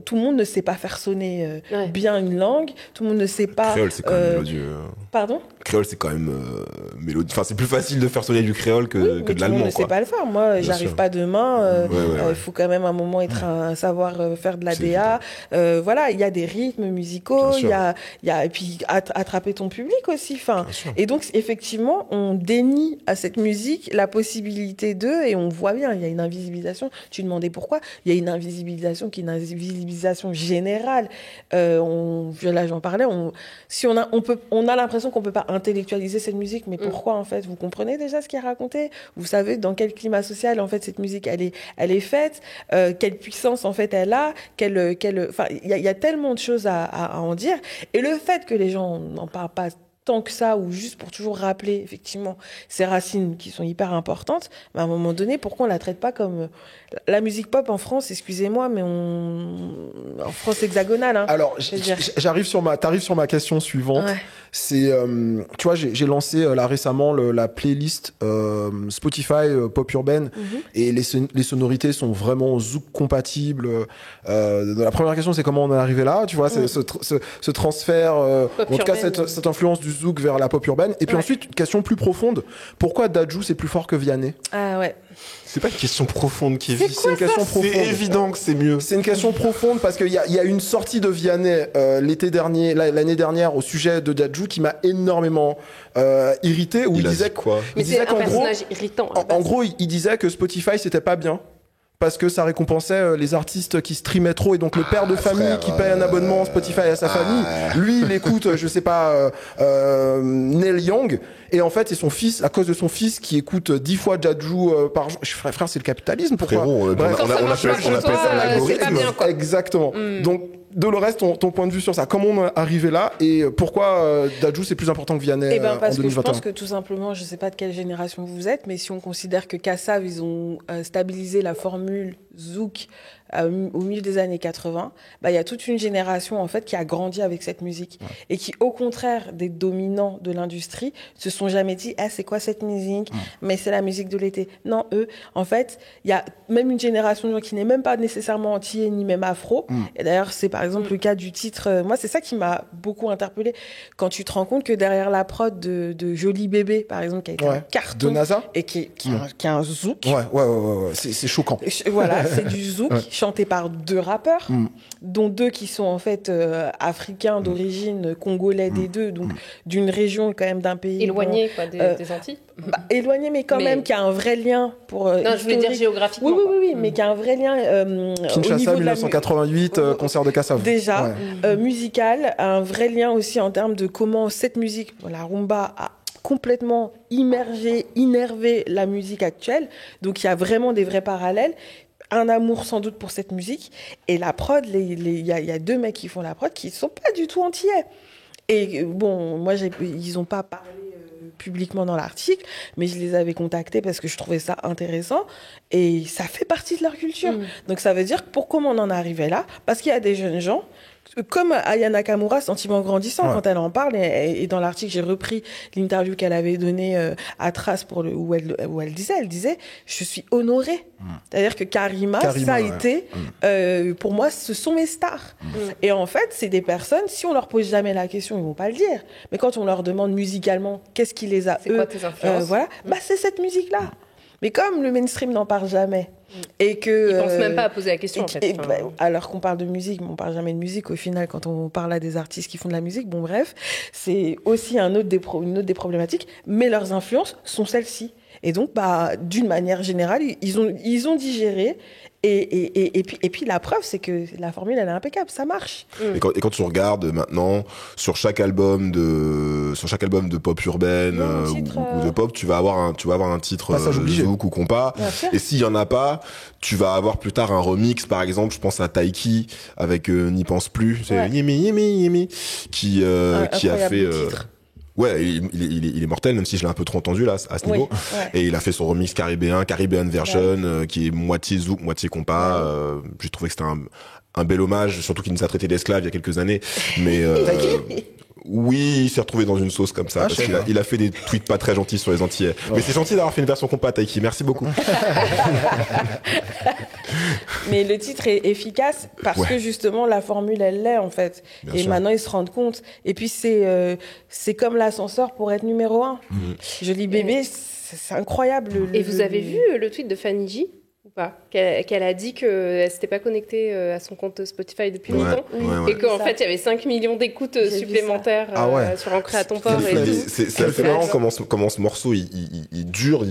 Tout le monde ne sait pas faire sonner bien une langue. Tout le monde ne sait pas. Créole, c'est quand même mélodieux. Pardon. Créole, c'est quand même mélodieux. Enfin, c'est plus facile de faire sonner du créole que de Tout le l'allemand, monde ne sait quoi. pas le faire. Moi, Bien j'arrive sûr. pas demain. Ouais. Il faut quand même à un moment être un savoir faire de la C'est DA. Voilà, il y a des rythmes musicaux. Bien Il y a et puis attraper ton public aussi. Enfin, Bien sûr. et donc effectivement, on dénie à cette musique la possibilité et on voit bien, il y a une invisibilisation. Tu demandais pourquoi? Il y a une invisibilisation qui est une invisibilisation générale. Là, j'en parlais. On a l'impression qu'on peut pas intellectualiser cette musique, mais pourquoi en fait? Vous comprenez déjà ce qui est raconté? Vous savez dans quel climat social en fait cette musique elle est faite? Quelle puissance en fait elle a? Enfin, il y a tellement de choses à en dire. Et le fait que les gens n'en parlent pas tant que ça, ou juste pour toujours rappeler effectivement ces racines qui sont hyper importantes, mais à un moment donné, pourquoi on la traite pas comme la musique pop en France? Excusez-moi, mais en France hexagonale. Hein, Alors, t'arrives sur ma question suivante. Ouais. C'est, tu vois, j'ai lancé là récemment la playlist Spotify pop urbaine et les sonorités sont vraiment zouk compatibles. La première question, c'est comment on est arrivé là, tu vois, c'est ce transfert, en tout cas urbaine. cette influence du zouk vers la pop urbaine. Et puis ensuite, une question plus profonde, pourquoi Dadju c'est plus fort que Vianney? Ah ouais. C'est pas une question profonde, Kevin. C'est une question profonde. C'est évident que c'est mieux. C'est une question profonde parce qu'il y a une sortie de Vianney l'année dernière au sujet de Dadju qui m'a énormément irrité, où il a disait dit quoi? Mais il c'est disait un qu'en gros, personnage irritant. en gros, il disait que Spotify c'était pas bien parce que ça récompensait les artistes qui streamaient trop, et donc le père de famille frère, qui paye un abonnement Spotify à sa famille, lui il écoute je sais pas Neil Young, et en fait c'est son fils, à cause de son fils qui écoute 10 fois Dadju par jour. Frère, c'est le capitalisme, pourquoi? Frérot, Bref. on appelle ça Quand ça marche pas pour toi, l'algorithme. c'est pas bien, quoi. Exactement. Donc Dolores, ton point de vue sur ça, comment on est arrivé là, et pourquoi Dadju c'est plus important que Vianney Eh ben, en parce que je 2021? pense que tout simplement, je sais pas de quelle génération vous êtes, mais si on considère que Kassav, ils ont stabilisé la formule Zouk au milieu des années 80, il y a toute une génération en fait qui a grandi avec cette musique et qui, au contraire des dominants de l'industrie, se sont jamais dit c'est quoi cette musique? Mais c'est la musique de l'été. Non, eux, en fait, il y a même une génération de gens qui n'est même pas nécessairement entier ni même afro. Et d'ailleurs, c'est par exemple le cas du titre. Moi, c'est ça qui m'a beaucoup interpellée quand tu te rends compte que derrière la prod de Joli Bébé, par exemple, qui a été un carton de NASA et qui est un zouk. Ouais, c'est choquant. Voilà, c'est du zouk. chanté par 2 rappeurs, dont 2 qui sont en fait africains d'origine, congolais des 2, donc d'une région quand même d'un pays Éloigné quoi, des Antilles. Éloigné, mais quand même qui a un vrai lien pour. Non, je voulais dire géographiquement. Oui, mais qui a un vrai lien au Kinshasa, niveau 1988, concert de Kassav. déjà musical, un vrai lien aussi en termes de comment cette musique, la rumba, a complètement immergé, innervé la musique actuelle. Donc il y a vraiment des vrais parallèles. Un amour sans doute pour cette musique. Et la prod, il y a 2 mecs qui font la prod qui sont pas du tout antillais. Et bon, moi, ils n'ont pas parlé publiquement dans l'article, mais je les avais contactés parce que je trouvais ça intéressant. Et ça fait partie de leur culture. Donc ça veut dire comment on en est arrivé là? Parce qu'il y a des jeunes gens, comme Aya Nakamura, Sentiment grandissant, quand elle en parle, et dans l'article, j'ai repris l'interview qu'elle avait donnée à Trace où elle disait, je suis honorée. C'est-à-dire que Karima ça a été, pour moi, ce sont mes stars. Et en fait, c'est des personnes, si on leur pose jamais la question, ils vont pas le dire. Mais quand on leur demande musicalement, qu'est-ce qui les a, c'est quoi tes influences c'est cette musique-là. Mais comme le mainstream n'en parle jamais, et que... Ils pensent même pas à poser la question, en fait. Alors qu'on parle de musique, mais on parle jamais de musique, au final, quand on parle à des artistes qui font de la musique, bon bref, c'est aussi une autre des problématiques, mais leurs influences sont celles-ci. Et donc, d'une manière générale, ils ont digéré. Et puis la preuve, c'est que la formule, elle est impeccable, ça marche. Et quand tu regardes maintenant, sur chaque album de pop urbaine ou de pop, tu vas avoir un titre zouk ou compas. Et s'il y en a pas, tu vas avoir plus tard un remix, par exemple, je pense à Taiki avec N'y pense plus, c'est Yemi Yemi qui a fait ouais, il est mortel, même si je l'ai un peu trop entendu là à ce niveau. Et il a fait son remix Caribbean version, qui est moitié zouk, moitié compas. J'ai trouvé que c'était un bel hommage, surtout qu'il nous a traité d'esclaves il y a quelques années. Mais oui, il s'est retrouvé dans une sauce comme ça, parce qu'il a fait des tweets pas très gentils sur les Antillais. Mais c'est gentil d'avoir fait une version compas, Taiki. Merci beaucoup. Mais le titre est efficace parce que justement la formule elle l'est en fait. Bien sûr. Maintenant ils se rendent compte. Et puis c'est comme l'ascenseur pour être numéro 1. Joli bébé, c'est incroyable. Et vous avez vu le tweet de Fanny G ou pas, qu'elle a dit qu'elle s'était pas connectée à son compte Spotify depuis longtemps et qu'en fait il y avait 5 millions d'écoutes supplémentaires sur Ancré à ton port. C'est marrant comment ce morceau il dure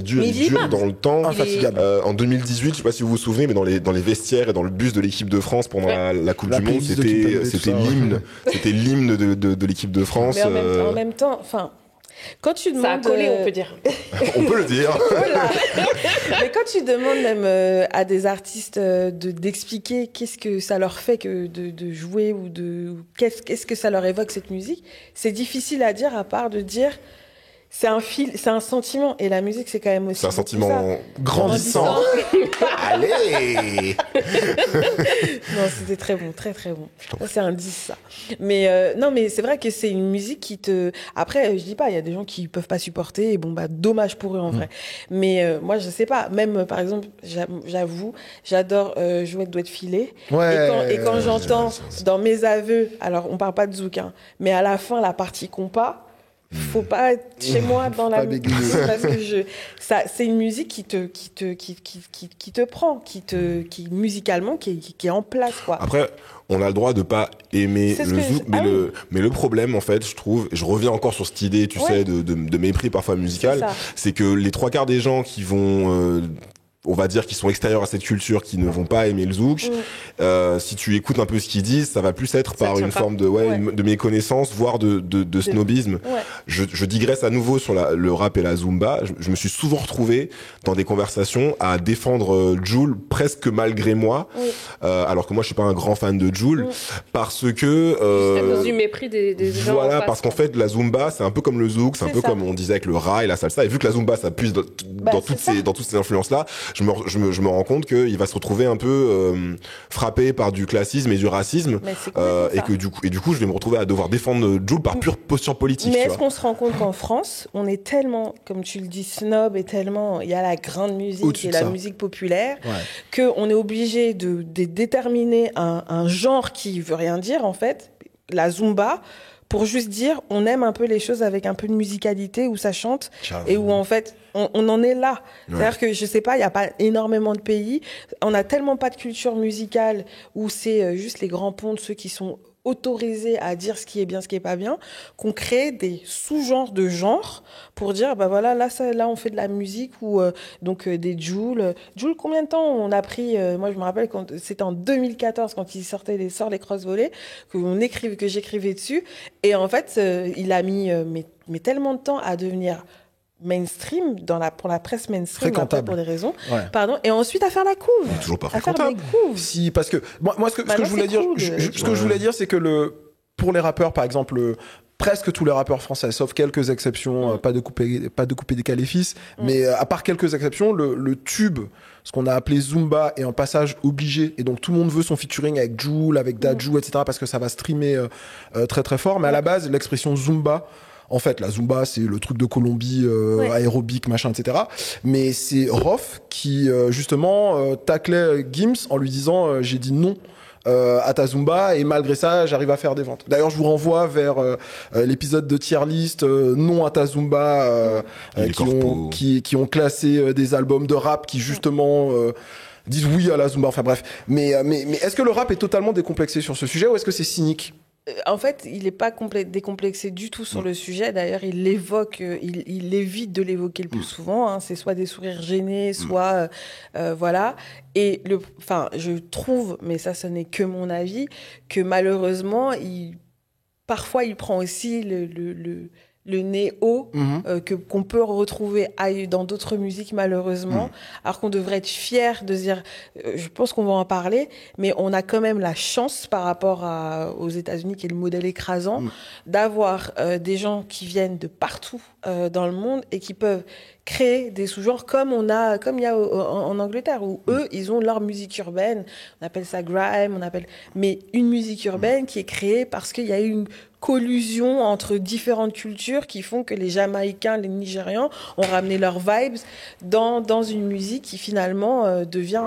dans le temps. Infatigable. En 2018, je sais pas si vous vous souvenez, mais dans les vestiaires et dans le bus de l'équipe de France pendant la Coupe du Monde, c'était l'hymne de l'équipe de France. Mais en même temps, enfin. Quand tu demandes, ça a collé, on peut dire. On peut le dire. Voilà. Mais quand tu demandes même à des artistes d'expliquer qu'est-ce que ça leur fait que de jouer ou qu'est-ce que ça leur évoque cette musique, c'est difficile à dire à part de dire c'est un sentiment et la musique c'est quand même aussi. C'est un sentiment grandissant. Allez. Non, c'était très bon, très très bon. C'est un 10 ça. Mais non, mais c'est vrai que c'est une musique qui te. Après, je dis pas, il y a des gens qui peuvent pas supporter. Et bon dommage pour eux en vrai. Mais moi, je sais pas. Même par exemple, j'avoue, j'adore Jouette doit être filée. Et quand j'entends dans mes aveux, alors on parle pas de zouk, hein, mais à la fin la partie compas. Faut pas être chez moi dans la musique parce que c'est une musique qui te prend, qui musicalement qui est en place quoi. Après on a le droit de pas aimer le zouk, mais le problème en fait, je trouve, je reviens encore sur cette idée, tu sais, de mépris parfois musical, c'est que les 3/4 des gens qui vont on va dire qu'ils sont extérieurs à cette culture, qui ne vont pas aimer le zouk. Si tu écoutes un peu ce qu'ils disent, ça va plus être par une forme de méconnaissance, voire de snobisme. Je digresse à nouveau sur le rap et la zumba. Je me suis souvent retrouvé dans des conversations à défendre Jul presque malgré moi, alors que moi je suis pas un grand fan de Jul, parce que à cause du mépris des gens. Voilà, parce qu'en fait la zumba c'est un peu comme le zouk, c'est un peu comme on disait avec le ra et la salsa. Et vu que la zumba ça puise dans toutes ces influences là, je me rends compte qu'il va se retrouver un peu frappé par du classisme et du racisme, et que du coup je vais me retrouver à devoir défendre Jul par pure posture politique. Mais est-ce qu'on se rend compte qu'en France on est tellement, comme tu le dis, snob, et tellement il y a la grande musique et la musique populaire qu'on est obligé de déterminer un genre qui veut rien dire en fait. la Zumba pour juste dire on aime un peu les choses avec un peu de musicalité où ça chante et où en fait on en est là. C'est-à-dire que je sais pas, il y a pas énormément de pays, on a tellement pas de culture musicale où c'est juste les grands pontes, ceux qui sont autorisés à dire ce qui est bien, ce qui est pas bien, qu'on crée des sous-genres de genres pour dire bah voilà là on fait de la musique ou des Jul. Jul, combien de temps on a pris moi je me rappelle quand c'était en 2014 quand il sortait les cross-volés que j'écrivais dessus et en fait il a mis mais tellement de temps à devenir mainstream pour la presse mainstream pour des raisons et ensuite à faire la couve toujours pas à faire fréquentable. des couves. Si, parce que moi ce que je voulais dire, cool, ce que je voulais dire, c'est que pour les rappeurs, par exemple, presque tous les rappeurs français, sauf quelques exceptions, pas de couper décalé fils, mais à part quelques exceptions, le tube, ce qu'on a appelé Zumba, est un passage obligé, et donc tout le monde veut son featuring avec Jul, avec Dadju, etc., parce que ça va streamer très très fort. Mais à la base, l'expression Zumba, en fait, la Zumba, c'est le truc de Colombie, aérobique, machin, etc. Mais c'est Rof qui, justement, taclait Gims en lui disant j'ai dit non à ta Zumba, et malgré ça, j'arrive à faire des ventes. D'ailleurs, je vous renvoie vers l'épisode de Tier List, non à ta Zumba, qui ont classé des albums de rap qui, justement... disent oui à la Zumba, enfin bref. Mais est-ce que le rap est totalement décomplexé sur ce sujet, ou est-ce que c'est cynique ? En fait, il n'est pas décomplexé du tout sur le sujet. D'ailleurs, il l'évoque, il évite de l'évoquer le plus souvent. Hein. C'est soit des sourires gênés, soit voilà. Et je trouve, mais ça, ce n'est que mon avis, que malheureusement, parfois, il prend aussi le nez haut qu'on peut retrouver dans d'autres musiques malheureusement, alors qu'on devrait être fier de se dire, je pense qu'on va en parler, mais on a quand même la chance par rapport aux États-Unis qui est le modèle écrasant, d'avoir des gens qui viennent de partout dans le monde et qui peuvent créer des sous-genres comme il y a en Angleterre où eux ils ont leur musique urbaine, on appelle ça grime, mais une musique urbaine qui est créée parce qu'il y a eu une collusion entre différentes cultures qui font que les Jamaïcains, les Nigérians ont ramené leurs vibes dans une musique qui finalement devient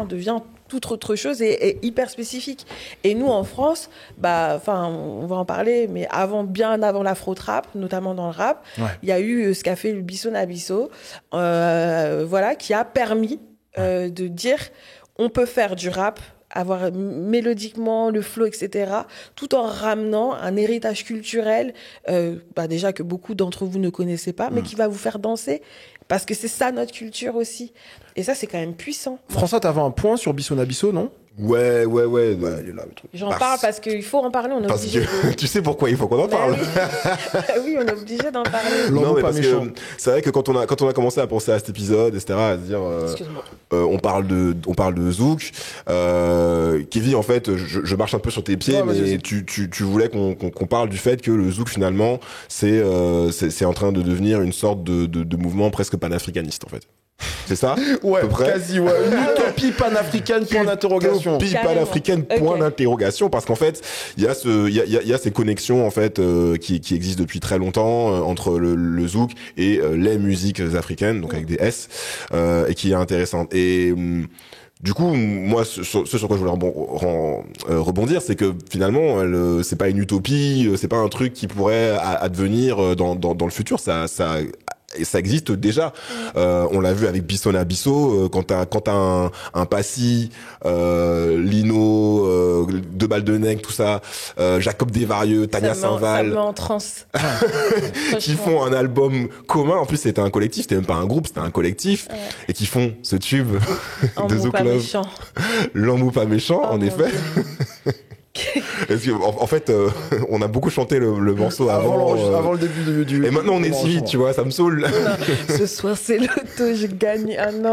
toute autre chose et hyper spécifique. Et nous, en France, on va en parler, mais bien avant l'afro-trap, notamment dans le rap, il y a eu ce qu'a fait le Bisso Nabisso, qui a permis de dire on peut faire du rap, avoir mélodiquement le flow, etc., tout en ramenant un héritage culturel, déjà que beaucoup d'entre vous ne connaissez pas, mais qui va vous faire danser, parce que c'est ça notre culture aussi. Et ça, c'est quand même puissant. François, t'avais un point sur Bisso Nabisso, non ? Ouais. Il est là, le truc. J'en parle parce qu'il faut en parler, on est obligé. Tu sais pourquoi il faut qu'on en parle. Oui, on est obligé d'en parler. Non, mais parce que c'est vrai que quand on a commencé à penser à cet épisode, etc., à se dire, on parle de Zouk, Kevin, en fait, je marche un peu sur tes pieds, mais tu voulais qu'on parle du fait que le Zouk, finalement, c'est en train de devenir une sorte de mouvement presque panafricaniste, en fait. C'est ça? Ouais, quasi, ouais. Une utopie panafricaine, point d'interrogation. Utopie panafricaine, point d'interrogation, parce qu'en fait, il y a ces connexions, en fait, qui existent depuis très longtemps, entre le zouk et les musiques africaines, donc avec des S, et qui est intéressante. Et, du coup, moi, ce sur quoi je voulais rebondir, c'est que finalement, c'est pas une utopie, c'est pas un truc qui pourrait advenir dans le futur. Et ça existe déjà. On l'a vu avec Bisso Nabisso, quand t'as un Passy, Lino, Deux Balles de Nègre, tout ça, Jacob Desvarieux, Tania Saint-Val. Ça me met en transe. Qui font un album commun. En plus, c'était un collectif, c'était même pas un groupe, c'était un collectif. Ouais. Et qui font ce tube de Zouk Love. L'amour pas méchant, en effet. Parce que, en fait, on a beaucoup chanté le morceau avant le début du. Et maintenant, on est si vite, tu vois, ça me saoule. Non, ce soir, c'est l'auto, je gagne. Ah non,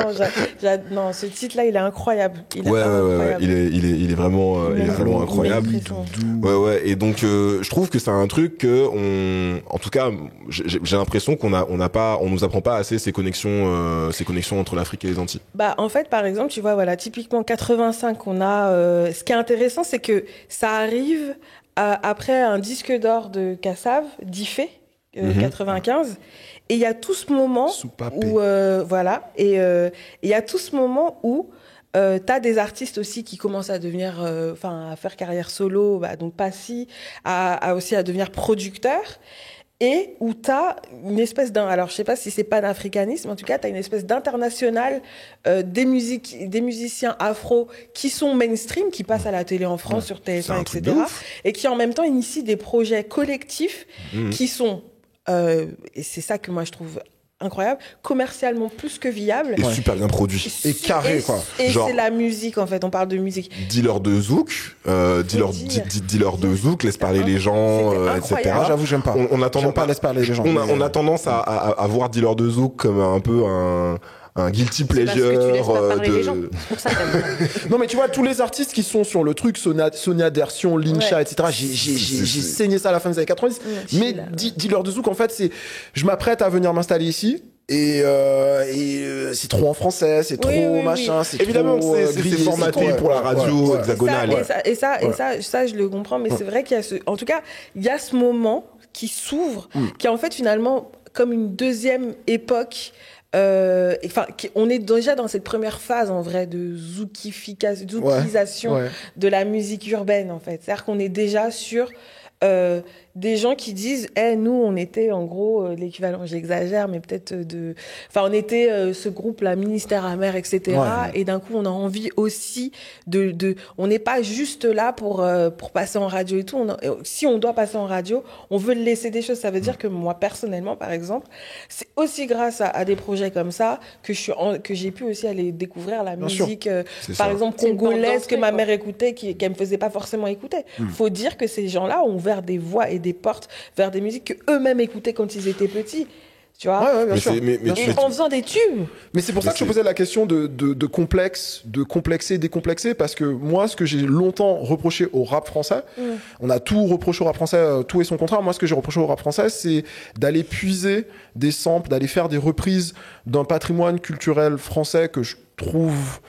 non, ce titre-là, il est incroyable. Il est vraiment incroyable. Ouais. Et donc, je trouve que c'est un truc que en tout cas, j'ai l'impression qu'on nous apprend pas assez ces connexions entre l'Afrique et les Antilles. En fait, par exemple, tu vois, voilà, typiquement 85, on a. Ce qui est intéressant, c'est que ça arrive après un disque d'or de Kassav, d'Ifé, 95, et il y a tout ce moment où il y a tout ce moment où T'as des artistes aussi qui commencent à devenir, à faire carrière solo, donc Passy, aussi à devenir producteur. Et où t'as une espèce alors je sais pas si c'est panafricanisme, en tout cas t'as une espèce d'international des musiciens afro qui sont mainstream, qui passent à la télé en France sur TF1, etc. Et qui en même temps initient des projets collectifs qui sont, et c'est ça que moi je trouve incroyable, commercialement plus que viable. Et super bien produit. Et carré, quoi. Et c'est la musique, en fait, on parle de musique. Dealer de zouk, dealer de zouk, laisse parler les gens, etc. Ah, j'avoue, j'aime pas. On a tendance pas laisse parler les gens. On a tendance à voir dealer de zouk comme un peu un guilty pleasure. Parce que tu laisses pas parler les gens. C'est pour ça que t'aimes pas. Non, mais tu vois, tous les artistes qui sont sur le truc, Sonia Dersion, Lincha, etc., j'ai saigné ça à la fin des années 90. Mais Dealer de zouk, en fait, je m'apprête à venir m'installer ici. Et c'est trop en français, c'est trop machin, c'est évidemment trop c'est formaté pour la radio hexagonale. Et ça, je le comprends, mais c'est vrai qu'il y a en tout cas, il y a ce moment qui s'ouvre, qui est en fait finalement comme une deuxième époque. On est déjà dans cette première phase en vrai de zoukisation de la musique urbaine en fait. C'est-à-dire qu'on est déjà sur des gens qui disent nous on était en gros l'équivalent, j'exagère mais peut-être on était ce groupe là, Ministère Amer, etc. Et d'un coup on a envie aussi on n'est pas juste là pour passer en radio et tout. Si on doit passer en radio, on veut laisser des choses. Ça veut dire que moi personnellement par exemple, c'est aussi grâce à des projets comme ça que j'ai pu aussi aller découvrir la musique par exemple congolaise que ma mère écoutait qu'elle me faisait pas forcément écouter. Faut dire que ces gens-là ont ouvert des voies et des portes vers des musiques que eux-mêmes écoutaient quand ils étaient petits. Tu vois, bien sûr. En faisant des tubes. Mais c'est pour ça que je posais la question de complexe, de complexer, décomplexer, parce que moi, ce que j'ai longtemps reproché au rap français, on a tout reproché au rap français, tout et son contraire. Moi, ce que j'ai reproché au rap français, c'est d'aller puiser des samples, d'aller faire des reprises d'un patrimoine culturel français que je trouve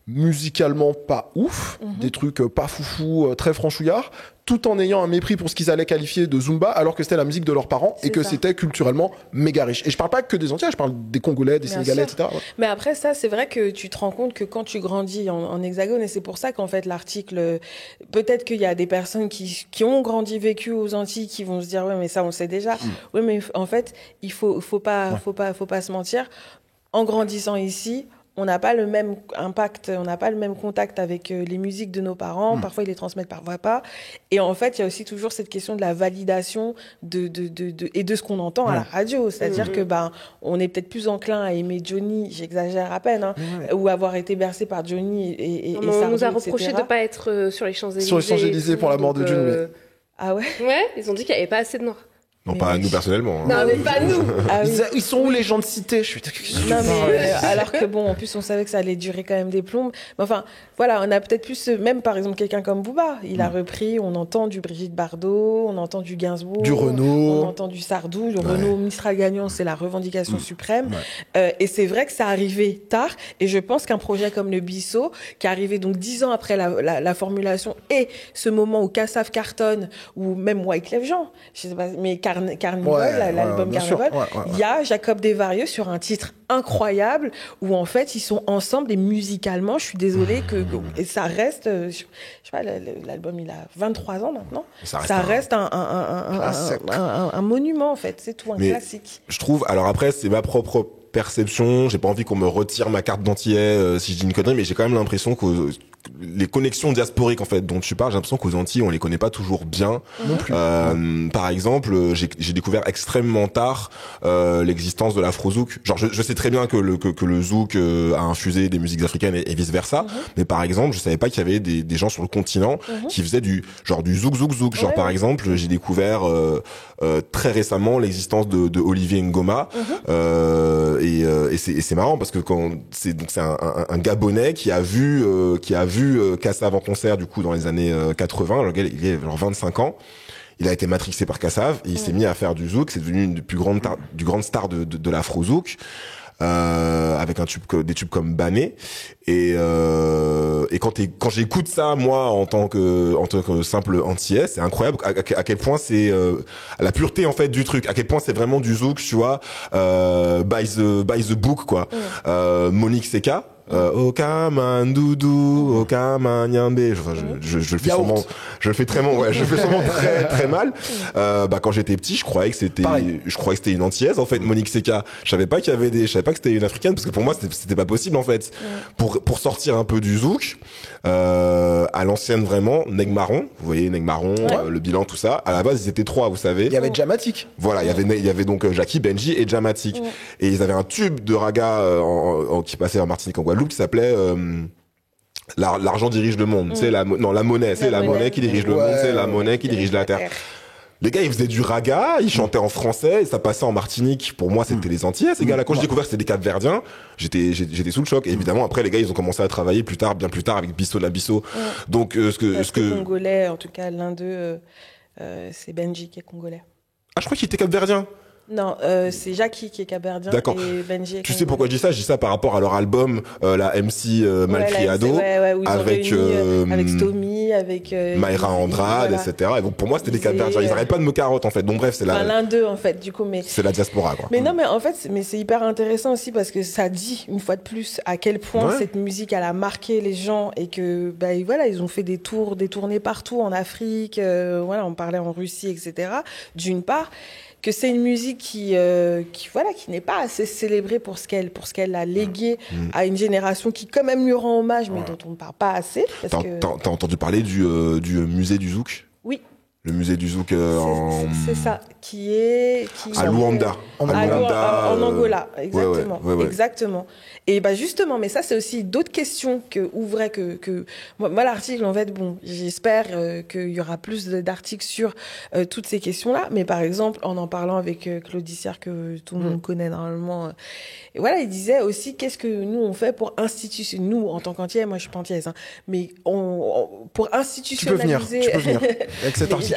musicalement pas ouf, des trucs pas foufou, très franchouillards, tout en ayant un mépris pour ce qu'ils allaient qualifier de Zumba, alors que c'était la musique de leurs parents et que c'était culturellement méga riche. Et je parle pas que des Antillais, je parle des Congolais, des Sénégalais, etc. Mais après ça, c'est vrai que tu te rends compte que quand tu grandis en hexagone, et c'est pour ça qu'en fait l'article, peut-être qu'il y a des personnes qui ont grandi, vécu aux Antilles, qui vont se dire ouais mais ça on le sait déjà. Oui mais en fait il faut pas se mentir. En grandissant ici, on n'a pas le même impact, on n'a pas le même contact avec les musiques de nos parents. Parfois, ils les transmettent, parfois pas. Et en fait, il y a aussi toujours cette question de la validation et de ce qu'on entend à la radio. C'est-à-dire que on est peut-être plus enclin à aimer Johnny, j'exagère à peine, ou avoir été bercé par Johnny et on Sardou, nous a reproché etc. de pas être sur les Champs-Élysées. Sur les Champs-Élysées pour la mort de Johnny. Ah ouais. Ouais, ils ont dit qu'il n'y avait pas assez de noirs. Non, pas nous personnellement. Non, mais pas nous. Ils sont où les gens de cité? Alors que bon, en plus on savait que ça allait durer quand même des plombes. Mais enfin, voilà, on a peut-être plus, même par exemple quelqu'un comme Booba, il a repris, on entend du Brigitte Bardot, on entend du Gainsbourg, du Renaud, on entend du Sardou, le Renaud Mistral gagnant, c'est la revendication suprême. Et c'est vrai que ça arrivait tard. Et je pense qu'un projet comme le Bissau, qui est arrivé donc 10 ans après la formulation et ce moment où Kassav cartonne, ou même Wyclef Jean, je sais pas, mais Carnival, l'album Carnival, il y a Jacob Desvarieux sur un titre incroyable où en fait ils sont ensemble et musicalement, je suis désolée et ça reste, je sais pas, l'album il a 23 ans maintenant, ça reste un monument en fait, c'est tout, un classique. Je trouve, alors après c'est ma propre perception, j'ai pas envie qu'on me retire ma carte d'antillais si je dis une connerie, mais j'ai quand même l'impression que les connexions diasporiques en fait dont tu parles, j'ai l'impression qu'aux Antilles on les connaît pas toujours bien. Non plus. Par exemple, j'ai découvert extrêmement tard l'existence de l'afro-zouk. Genre je sais très bien que le zouk a infusé des musiques africaines et vice versa, mais par exemple je savais pas qu'il y avait des gens sur le continent qui faisaient du zouk. Genre par exemple j'ai découvert très récemment l'existence de Olivier Ngoma et c'est marrant parce que c'est un Gabonais qui a vu Kassav en concert du coup dans les années 80, le gars il est genre 25 ans. Il a été matrixé par Kassav et il s'est mis à faire du zouk, c'est devenu une des plus grandes stars de l'afro-zouk. Avec des tubes comme Bané et quand j'écoute ça moi en tant que simple antillais, c'est incroyable à quel point c'est la pureté en fait du truc, à quel point c'est vraiment du zouk, tu vois, by the book quoi. Monique Seka Okama Ndoudou, Okama Nyambe. Enfin, je le fais sûrement, je le fais très mal, ouais, je le fais sûrement très, très mal. Quand j'étais petit, je croyais que c'était une antillaise, en fait, Monique Seka. Je savais pas que c'était une africaine, parce que pour moi, c'était pas possible, en fait. Pour sortir un peu du zouk, à l'ancienne vraiment, Neg Marron, vous voyez, Neg Marron, le bilan, tout ça. À la base, ils étaient 3, vous savez. Il y avait Jamatic. Voilà, il y avait donc Jackie, Benji et Jamatic. Et ils avaient un tube de raga qui passait en Martinique, en Guadeloupe, qui s'appelait l'argent dirige le monde. C'est la monnaie, c'est la monnaie qui dirige le monde, c'est la monnaie qui dirige la terre. Les gars, ils faisaient du raga, ils chantaient en français, et ça passait en Martinique. Pour moi, c'était les Antillais, ces gars-là. Quand j'ai découvert que c'était des Cap-Verdiens, j'étais sous le choc. Et évidemment, après, les gars, ils ont commencé à travailler bien plus tard, avec Bisso la Bisso. Donc, ce que congolais, en tout cas, l'un d'eux, c'est Benji qui est congolais. Ah, je crois qu'il était Cap-Verdien. Non, c'est Jackie qui est capverdien et Benji est Tu sais pourquoi je dis ça? Je dis ça par rapport à leur album, la MC Malcriado, avec Stomy, avec Mayra Andrade, etc. Et donc pour moi, c'était des Cap-Verdiens. Ils n'arrêtent pas de me carotte, en fait. Donc bref, c'est l'un d'eux, en fait, du coup, mais... C'est la diaspora, quoi. Mais non, mais en fait, c'est hyper intéressant aussi parce que ça dit, une fois de plus, à quel point cette musique, elle a marqué les gens et que, voilà, ils ont fait des tournées partout en Afrique, on parlait en Russie, etc. D'une part, que c'est une musique qui n'est pas assez célébrée pour ce qu'elle a légué à une génération qui quand même lui rend hommage, mais dont on ne parle pas assez. T'as entendu parler du musée du Zouk? Oui. Le musée du Zouk c'est ça, qui est à Luanda. En Angola, exactement. Ouais. Exactement. Et justement, mais ça c'est aussi d'autres questions que ouvraient que moi l'article, en fait, bon, j'espère qu'il y aura plus d'articles sur toutes ces questions-là, mais par exemple en parlant avec Claudie Sierre, que tout le monde connaît normalement, et voilà, il disait aussi qu'est-ce que nous on fait pour nous en tant qu'Antillais, moi je suis pas antillaise, pour institutionnaliser. Tu peux venir avec cet article.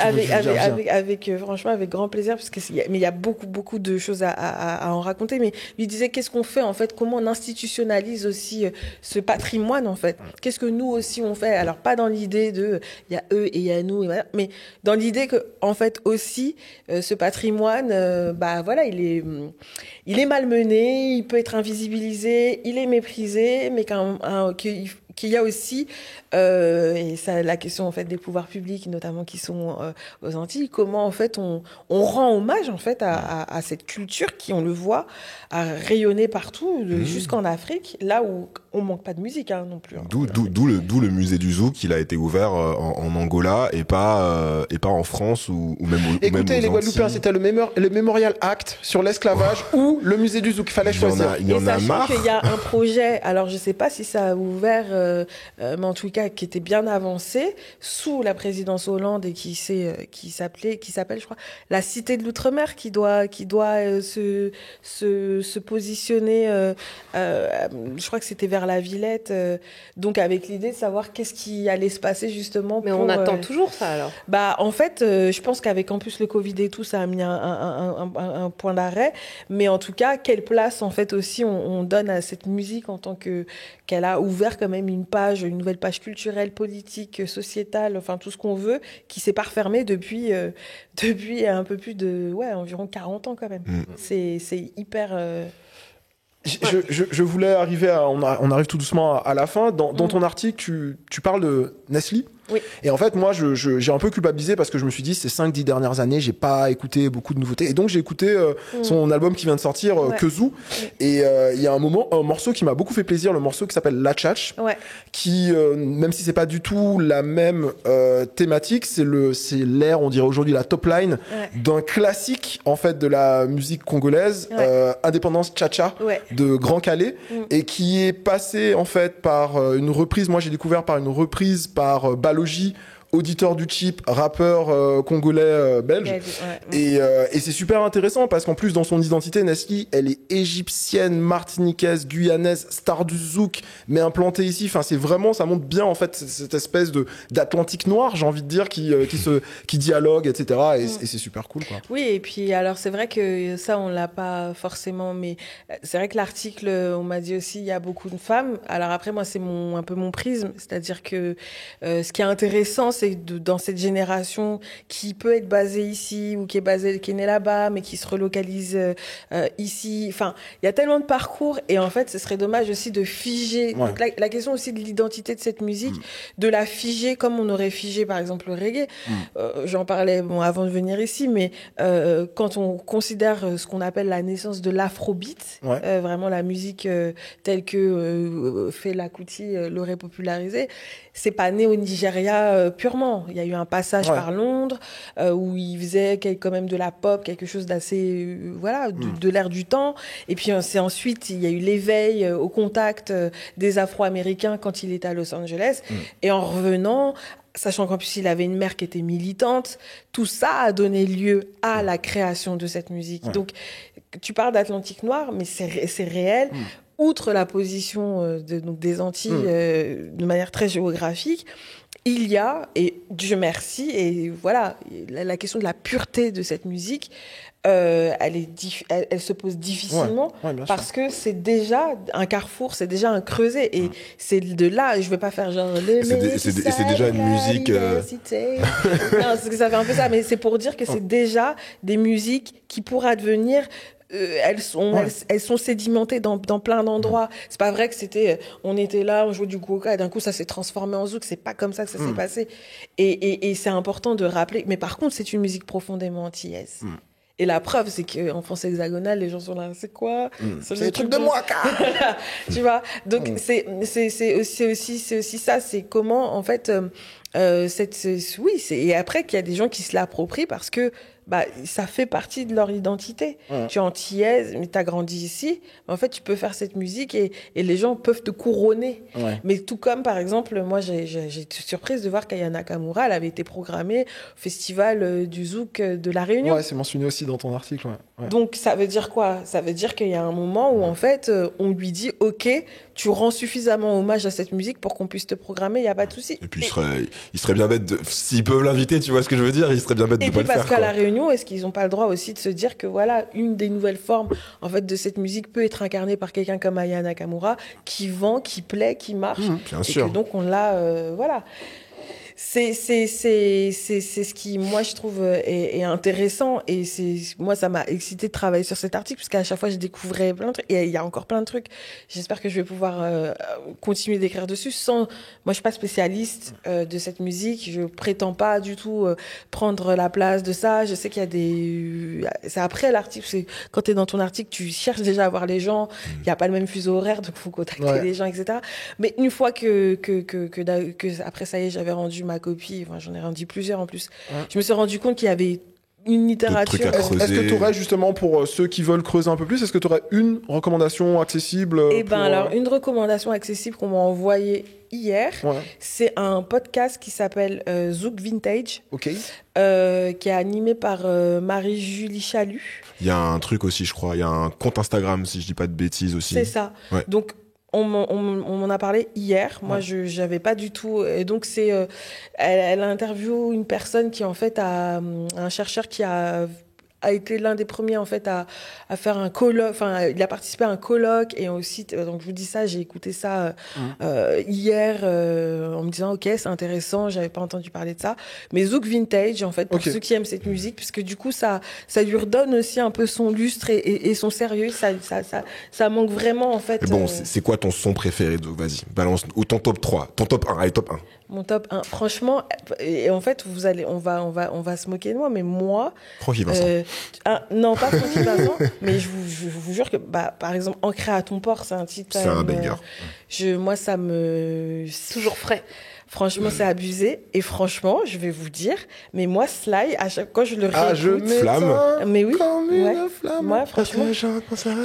Franchement, avec grand plaisir, parce que mais il y a beaucoup de choses à en raconter. Mais lui disait qu'est-ce qu'on fait en fait, comment on institutionnalise aussi ce patrimoine en fait. Qu'est-ce que nous aussi on fait. Alors pas dans l'idée de il y a eux et il y a nous, mais dans l'idée que en fait aussi ce patrimoine, il est malmené, il peut être invisibilisé, il est méprisé, mais qu'il y a aussi et ça la question en fait des pouvoirs publics notamment qui sont aux Antilles, comment en fait on rend hommage en fait à cette culture qui, on le voit, a rayonné partout jusqu'en Afrique, là où on manque pas de musique non plus. D'où le musée du Zouk, il a été ouvert en Angola et pas en France ou même Écoutez, les Guadeloupéens, c'était le Memorial Act sur l'esclavage ou le musée du Zouk, il fallait choisir. Il y en a marre. Qu'il y a un projet, alors je sais pas si ça a ouvert, mais en tout cas qui était bien avancé sous la présidence Hollande et qui s'appelle, je crois, la Cité de l'Outre-mer, qui doit se positionner, je crois que c'était vers la Villette, donc avec l'idée de savoir qu'est-ce qui allait se passer justement. Mais on attend toujours ça alors. En fait, je pense qu'avec en plus le Covid et tout, ça a mis un point d'arrêt, mais en tout cas, quelle place en fait aussi on donne à cette musique en tant qu'elle a ouvert quand même une nouvelle page culturelle, politique, sociétale, enfin tout ce qu'on veut, qui s'est pas refermée depuis un peu plus de environ 40 ans quand même. C'est hyper Je voulais arriver on arrive tout doucement à la fin. Dans ton article, tu parles de Nestlé. Oui. Et en fait, moi, j'ai un peu culpabilisé parce que je me suis dit, ces 5-10 dernières années, j'ai pas écouté beaucoup de nouveautés. Et donc, j'ai écouté son album qui vient de sortir, Kezou. Et il y a un morceau qui m'a beaucoup fait plaisir, le morceau qui s'appelle La Tchatch, qui, même si c'est pas du tout la même thématique, c'est l'air, on dirait aujourd'hui la top line d'un classique, en fait, de la musique congolaise, Indépendance Tcha-Tcha, de Grand Calais, et qui est passé, en fait, par une reprise. Moi, j'ai découvert par une reprise par Balogi, auditeur du chip, rappeur congolais belge. Et c'est super intéressant parce qu'en plus, dans son identité, Nestlé, elle est égyptienne, martiniquaise, guyanaise, star du zouk, mais implantée ici. Enfin, c'est vraiment, ça montre bien, en fait, cette espèce d'Atlantique noir, j'ai envie de dire, qui dialogue, etc. Et c'est super cool, quoi. Oui, et puis, alors, c'est vrai que ça, on l'a pas forcément, mais c'est vrai que l'article, on m'a dit aussi, il y a beaucoup de femmes. Alors après, moi, c'est un peu mon prisme. C'est-à-dire que ce qui est intéressant, c'est dans cette génération qui peut être basée ici ou qui est née là-bas, mais qui se relocalise ici. Enfin, il y a tellement de parcours et en fait, ce serait dommage aussi de figer. Ouais. Donc, la question aussi de l'identité de cette musique, de la figer comme on aurait figé par exemple le reggae. J'en parlais avant de venir ici, mais quand on considère ce qu'on appelle la naissance de l'afrobeat, vraiment la musique telle que Fela Kuti l'aurait popularisée, c'est pas né au Nigeria purement. Il y a eu un passage par Londres où il faisait quand même de la pop, quelque chose d'assez de l'air du temps. Et puis c'est ensuite il y a eu l'éveil au contact des Afro-Américains quand il était à Los Angeles. Et en revenant, sachant qu'en plus il avait une mère qui était militante, tout ça a donné lieu à la création de cette musique. Donc tu parles d'Atlantique Noir, mais c'est réel. Outre la position des Antilles de manière très géographique, il y a, et Dieu merci, et voilà, la question de la pureté de cette musique, elle se pose difficilement parce que c'est déjà un carrefour, c'est déjà un creuset, et c'est de là, je vais pas faire genre c'est déjà une musique. Non, c'est que ça fait un peu ça, mais c'est pour dire que c'est déjà des musiques qui pourraient advenir. Elles sont sédimentées dans plein d'endroits. C'est pas vrai que on était là, on jouait du goka et d'un coup ça s'est transformé en zouk. C'est pas comme ça que ça s'est passé. Et c'est important de rappeler. Mais par contre, c'est une musique profondément antillaise. Et la preuve, c'est qu'en France hexagonale, les gens sont là, c'est quoi? C'est le truc de moi, car tu vois? Donc, c'est aussi ça, c'est comment, en fait, et après qu'il y a des gens qui se l'approprient parce que, ça fait partie de leur identité. Tu es antillaise, mais tu as grandi ici. Mais en fait, tu peux faire cette musique et les gens peuvent te couronner. Mais tout comme, par exemple, moi, j'ai été surprise de voir qu'Aya Nakamura, elle avait été programmée au festival du Zouk de La Réunion. Ouais, c'est mentionné aussi dans ton article. Donc, ça veut dire quoi? Ça veut dire qu'il y a un moment où, en fait, on lui dit, OK, tu rends suffisamment hommage à cette musique pour qu'on puisse te programmer, il n'y a pas de souci. Et puis, il serait bien bête s'ils peuvent l'inviter, tu vois ce que je veux dire? Il serait bien bête de pas le faire. Et puis, parce qu'à La Réunion, est-ce qu'ils n'ont pas le droit aussi de se dire que voilà, une des nouvelles formes en fait de cette musique peut être incarnée par quelqu'un comme Aya Nakamura qui vend, qui plaît, qui marche. Bien sûr. Que donc on l'a, voilà. C'est ce qui, moi, je trouve est intéressant, et moi, ça m'a excité de travailler sur cet article, parce qu'à chaque fois, je découvrais plein de trucs, et il y a encore plein de trucs. J'espère que je vais pouvoir continuer d'écrire dessus moi, je suis pas spécialiste de cette musique, je prétends pas du tout prendre la place de ça. Je sais qu'il y a c'est après l'article, c'est quand tu es dans ton article, tu cherches déjà à voir les gens, il y a pas le même fuseau horaire, donc faut contacter les gens, etc. Mais une fois que après ça y est, j'avais rendu ma copie, j'en ai rendu plusieurs en plus. Je me suis rendu compte qu'il y avait une littérature. Est-ce que tu aurais justement, pour ceux qui veulent creuser un peu plus, est-ce que tu aurais une recommandation accessible alors, une recommandation accessible qu'on m'a envoyée hier, c'est un podcast qui s'appelle Zouk Vintage, qui est animé par Marie-Julie Chalut. Il y a un truc aussi, je crois, il y a un compte Instagram, si je dis pas de bêtises aussi. C'est ça. Donc, on m'en a parlé hier. Moi, je n'avais pas du tout. Et donc, elle interviewe une personne qui, en fait, un chercheur qui a été l'un des premiers, en fait, à faire un colloque. Enfin, il a participé à un colloque, et aussi, donc je vous dis ça, j'ai écouté ça hier en me disant, ok, c'est intéressant, j'avais pas entendu parler de ça. Mais Zouk Vintage, en fait, pour ceux qui aiment cette musique, puisque du coup, ça lui redonne aussi un peu son lustre et son sérieux. Ça manque vraiment, en fait. Mais bon, c'est quoi ton son préféré, Zouk? Vas-y, balance. Ou ton top 3, ton top 1, allez, top 1. Mon top 1, franchement, et en fait, on va se moquer de moi, mais moi. Francky Vincent. Non, pas Francky Vincent, mais je vous jure que, par exemple, Ancré à ton port, c'est un titre. C'est un banger. Moi, ça me. Toujours frais. Franchement, c'est abusé. Et franchement, je vais vous dire, mais moi, Sly, à chaque fois, je le réécoute. je Flamme. Mais oui. Flamme. Moi, franchement.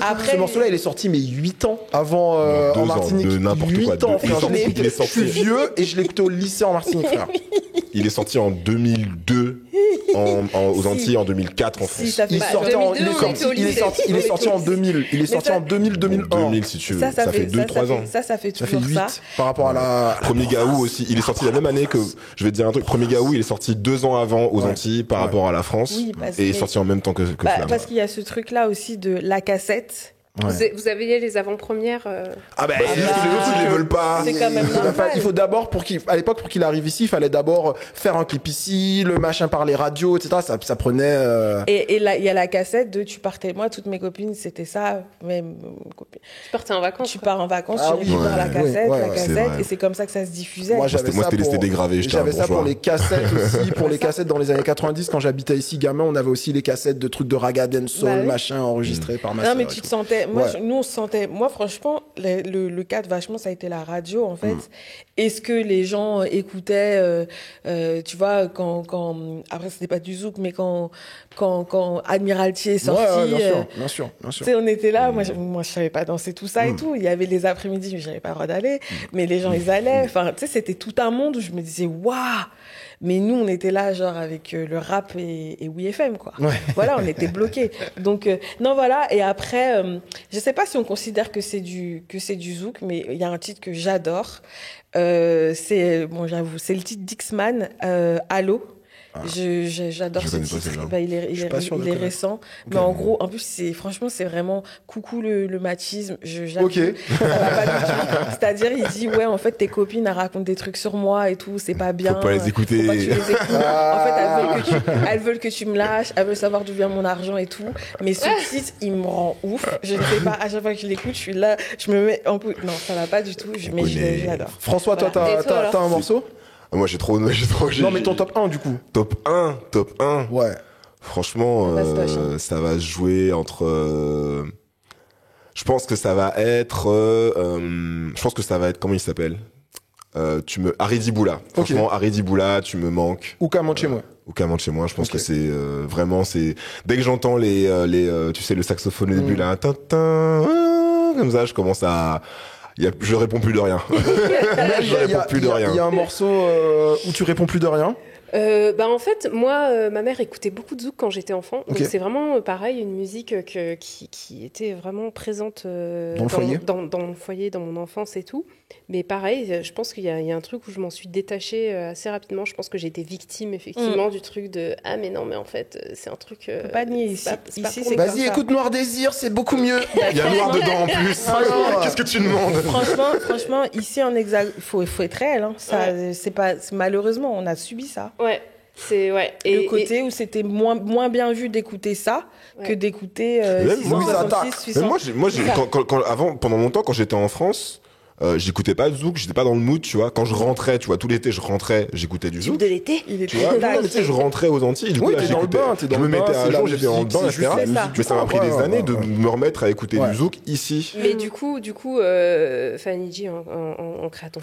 Après, ce morceau-là, il est sorti, mais 8 ans avant en Martinique. De n'importe quoi. 8 ans, frère. Il est Je sorti. suis vieux et je l'ai écouté au lycée en Martinique, frère. Il est sorti en 2002 aux Antilles, en 2004 en France. Si, ça fait Il est sorti en 2000. Il est sorti en 2000, 2001. 2000, si tu veux. Ça fait 2-3 ans. Ça fait Ça fait toujours 8 ça. par rapport à la... Premier Gaou aussi, il est sorti la même année que, je vais te dire un truc, Premier Gaou, il est sorti 2 ans avant aux Antilles par rapport à la France, Oui, parce et il est que- sorti en même temps que Flamme. Parce qu'il y a ce truc-là aussi de la cassette Ouais. Vous aviez les avant-premières Ah bah, les autres, ils les veulent pas. C'est quand même Enfin, normal. il faut d'abord, à l'époque, pour qu'il arrive ici, il fallait d'abord faire un clip ici, le machin par les radios, etc. Ça prenait. Et là, il y a la cassette de tu partais. Moi, toutes mes copines, c'était ça. Même copines. Tu partais en vacances. Tu pars en vacances, Ah tu oui. récupères la Ouais. cassette, Ouais, la ouais, c'est cassette, vrai. et c'est comme ça que ça se diffusait. Moi, j'avais Moi, ça c'était pour... les CD gravés, j'étais un J'avais ça bourgeois. pour les cassettes aussi, pour les cassettes dans les années 90. Quand j'habitais ici, gamin, on avait aussi les cassettes de trucs de raga dancehall, Bah oui. machin, enregistrés par ma Non, sœur mais et tu te tout. sentais. Moi, Ouais. nous, on se sentait. Moi, franchement, le cadre, vachement, ça a été la radio, en fait. Est-ce que les gens écoutaient, tu vois, après, c'était pas du zouk, mais quand Admiralty est sorti. Ouais, bien sûr. Tu sais, on était là, moi, je savais pas danser tout ça et tout. Il y avait les après-midi, mais j'avais pas le droit d'aller. Mais les gens, ils allaient. Enfin, tu sais, c'était tout un monde où je me disais, waouh! Mais nous, on était là, genre, avec le rap et WeFM, quoi. Ouais. Voilà, on était bloqués. Donc, non, voilà. Et après, je sais pas si on considère que c'est du zouk, mais il y a un titre que j'adore. Bon, j'avoue, c'est le titre d'X-Man, Allo. J'adore Je ce connais pas titre. celle-là. Bah, il suis pas sûr de est connaître. récent. Mais en gros, en plus, franchement, c'est vraiment coucou le machisme. J'avoue, Ok. ça va pas du tout. C'est-à-dire, il dit, ouais, en fait, tes copines, elles racontent des trucs sur moi et tout, c'est pas bien. Faut pas les écouter. Faut pas que tu les écoutes. Ah. En fait, elles veulent que tu me lâches, elles veulent savoir d'où vient mon argent et tout. Mais ce titre, il me rend ouf. Je ne sais pas, à chaque fois que je l'écoute, je suis là, je me mets en coup. Non, ça va pas du tout, mais je l'adore. François, toi, Voilà. Et toi, alors t'as un morceau? Moi, j'ai trop. Non, mais ton top 1, du coup. Top 1. Ouais. Franchement, Vastoche, hein. ça va se jouer entre. Je pense que ça va être. Je pense que ça va être. Comment il s'appelle Harry Diboula. Franchement, Harry Diboula, tu me manques. Ou Caman chez moi. Au Caman de chez moi, je pense Ok. que c'est vraiment. Dès que j'entends tu sais, le saxophone au début, là. Comme ça, je commence à. Je réponds plus de rien. Je réponds plus de rien. Il y a un morceau où tu réponds plus de rien. En fait, moi, ma mère écoutait beaucoup de zouk quand j'étais enfant. Donc Ok. c'est vraiment pareil, une musique qui était vraiment présente Dans le foyer. dans le foyer, dans mon enfance et tout. Mais pareil, je pense qu'il y a un truc où je m'en suis détachée assez rapidement. Je pense que j'ai été victime effectivement du truc de « Ah mais non, mais en fait, c'est un truc... Faut pas nier c'est ici. c'est pas Ici, pour c'est nous. comme Vas-y, ça. écoute Noir Désir, c'est beaucoup mieux. Il y a noir dedans en plus. Qu'est-ce que tu demandes Franchement, ici en Hexagone, faut être réel. Hein. Ça, malheureusement, on a subi ça. Ouais, c'est... Ouais. Le côté où c'était moins bien vu d'écouter ça que d'écouter Même moi, ça attaque. 666, Mais 600. moi, avant, pendant longtemps, quand j'étais en France, j'écoutais pas de zouk, j'étais pas dans le mood, tu vois. Quand je rentrais, tu vois, tout l'été, je rentrais, j'écoutais du zouk. de l'été. Il est Tu vois, non, mais tu sais, je rentrais aux Antilles, du coup, Oui, là, t'es dans le bain, t'es dans je le me bain, mettais c'est à la jour, j'étais en musique, bain, c'est etc. juste ça. Mais ça m'a pris Ouais, des ouais, années ouais, de ouais. me remettre à écouter Ouais. du zouk ici. Mais du coup, Fanny G en créaton.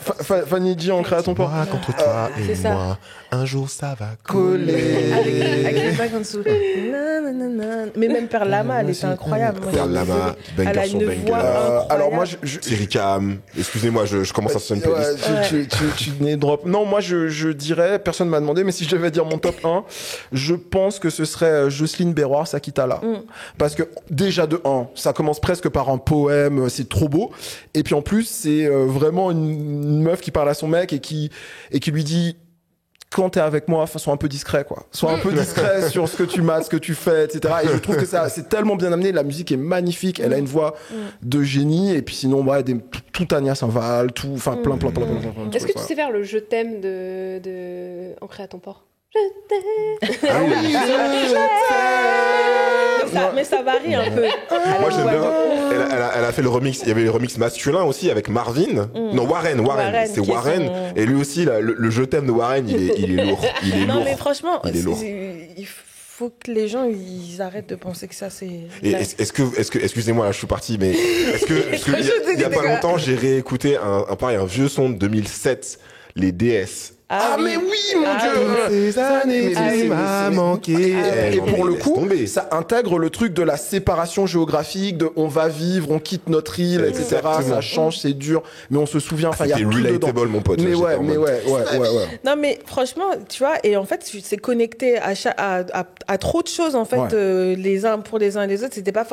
Fanny G en créa ton port. contre toi c'est ça. un jour ça va Coller. Avec les vagues en dessous. Nanana. Mais même Père Lama, elle était incroyable. Moi, Perle je suis Lama, désolée. banger Elle a sur une banger. voix incroyable. Alors moi, Thierry Cam, excusez-moi, je commence à se faire une playlist. tu name drop. Non, moi je dirais, personne m'a demandé, mais si je devais dire mon top 1, je pense que ce serait Jocelyne Berroir, Sakitala. Parce que déjà de 1, ça commence presque par un poème, c'est trop beau. Et puis en plus, c'est vraiment une meuf qui parle à son mec et qui lui dit... Quand t'es avec moi, sois un peu discret, quoi. Sois un peu discret sur ce que tu m'as, ce que tu fais, etc. Et je trouve que ça, c'est tellement bien amené. La musique est magnifique. Elle a une voix de génie. Et puis sinon, ouais, tout Ania Saint-Val, tout, enfin, plein de Est-ce que trucs, tu sais faire le je t'aime de Ancré à ton port? Je t'aime. Ah oui, Mais ça varie un peu. Moi j'aime bien. Elle a fait le remix. Il y avait le remix masculin aussi avec Marvin. Non, Warren. C'est qui est Warren. son- Et lui aussi, là, le je t'aime de Warren, il est lourd. Il est Non, lourd. mais franchement, Il est lourd. il faut que les gens ils arrêtent de penser que ça c'est. Et est-ce que, excusez-moi, là, je suis parti, mais est-ce que il y a pas longtemps, j'ai réécouté un vieux son de 2007, les DS. Ah, mais oui, mon Dieu! Ces années, tu m'as manqué. Et pour le coup, tomber. ça intègre le truc de la séparation géographique, de on va vivre, on quitte notre île, etc. Exactement. Ça change, c'est dur, mais on se souvient, enfin, il y a C'était tout dedans. relatable, mon pote. Mais J'étais ouais, en mais mode, ouais. Non mais franchement, tu vois, et en fait, c'est connecté à trop de choses en fait, Ouais. les uns pour les uns et les autres. C'est pas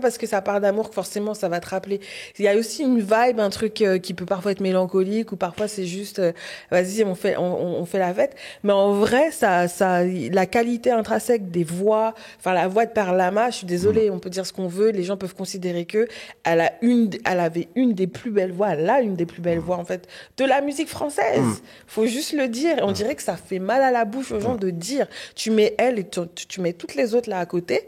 parce que ça part d'amour que forcément ça va te rappeler. Il y a aussi une vibe, un truc qui peut parfois être mélancolique ou parfois c'est juste, vas-y, on fait on fait la fête. Mais en vrai, la qualité intrinsèque des voix, enfin la voix de Parlama, je suis désolée, on peut dire ce qu'on veut, les gens peuvent considérer que elle avait une des plus belles voix, elle a une des plus belles voix en fait de la musique française. Faut juste le dire. On dirait que ça fait mal à la bouche aux gens de dire. Tu mets elle et tu mets toutes les autres là à côté.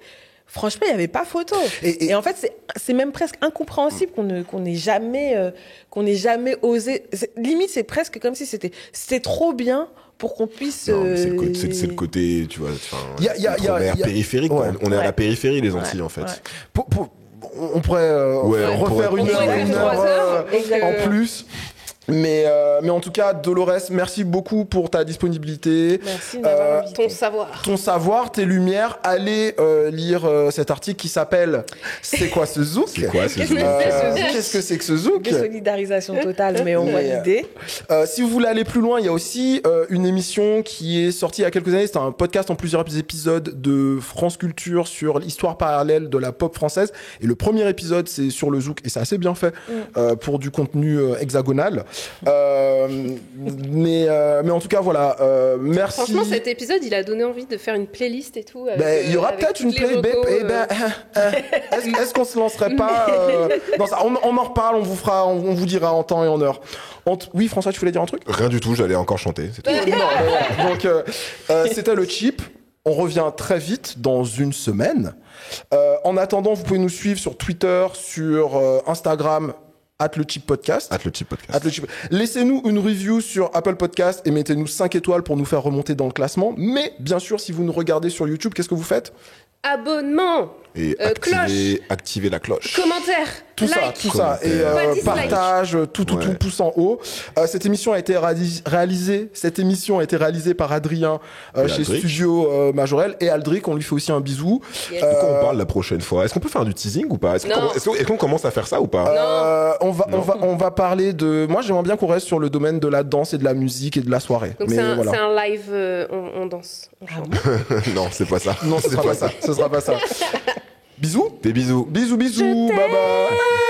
Franchement, il n'y avait pas photo. Et en fait, c'est même presque incompréhensible qu'on n'ait jamais osé. Limite, c'est presque comme si c'était trop bien pour qu'on puisse. Non, c'est le côté, tu vois. Il y a périphérique. Ouais. On est à la périphérie, les Antilles, en fait. Ouais. On pourrait refaire une heure en plus. Mais en tout cas, Dolores, merci beaucoup pour ta disponibilité. Merci de m'avoir invité. Ton savoir, tes lumières. Allez lire cet article qui s'appelle C'est quoi ce zouk ? Qu'est-ce que c'est que ce zouk ? Désolidarisation totale, mais on voit l'idée. Si vous voulez aller plus loin, il y a aussi une émission qui est sortie il y a quelques années. C'était un podcast en plusieurs épisodes de France Culture sur l'histoire parallèle de la pop française. Et le premier épisode, c'est sur le zouk. Et c'est assez bien fait pour du contenu hexagonal. Mais en tout cas, voilà. Merci. Franchement, cet épisode, il a donné envie de faire une playlist et tout. Il y aura peut-être une playlist. Est-ce qu'on se lancerait pas non, ça, on en reparle. On vous dira en temps et en heure. Oui, François, tu voulais dire un truc ? Rien du tout. J'allais encore chanter. C'est tout. Donc, c'était le Chip. On revient très vite dans une semaine. En attendant, vous pouvez nous suivre sur Twitter, sur Instagram. @lechipodcast. Laissez-nous une review sur Apple Podcast et mettez-nous 5 étoiles pour nous faire remonter dans le classement. Mais bien sûr, si vous nous regardez sur YouTube, qu'est-ce que vous faites ? Abonnement. Et activer la cloche. Commentaire. Tout ça. Et partage, tout, pouce en haut. Cette émission a été réalisée par Adrien chez Studio Majorel et Aldric. On lui fait aussi un bisou. Yes. De quoi on parle la prochaine fois ? Est-ce qu'on peut faire du teasing ou pas ? Est-ce qu'on commence à faire ça ou pas ? On va parler de... Moi, j'aimerais bien qu'on reste sur le domaine de la danse et de la musique et de la soirée. Donc c'est un live, on danse. On chante. Non, c'est pas ça. Non, ce sera pas ça. Ce sera pas ça. Bisous. Des bisous. Bisous. Bye bye.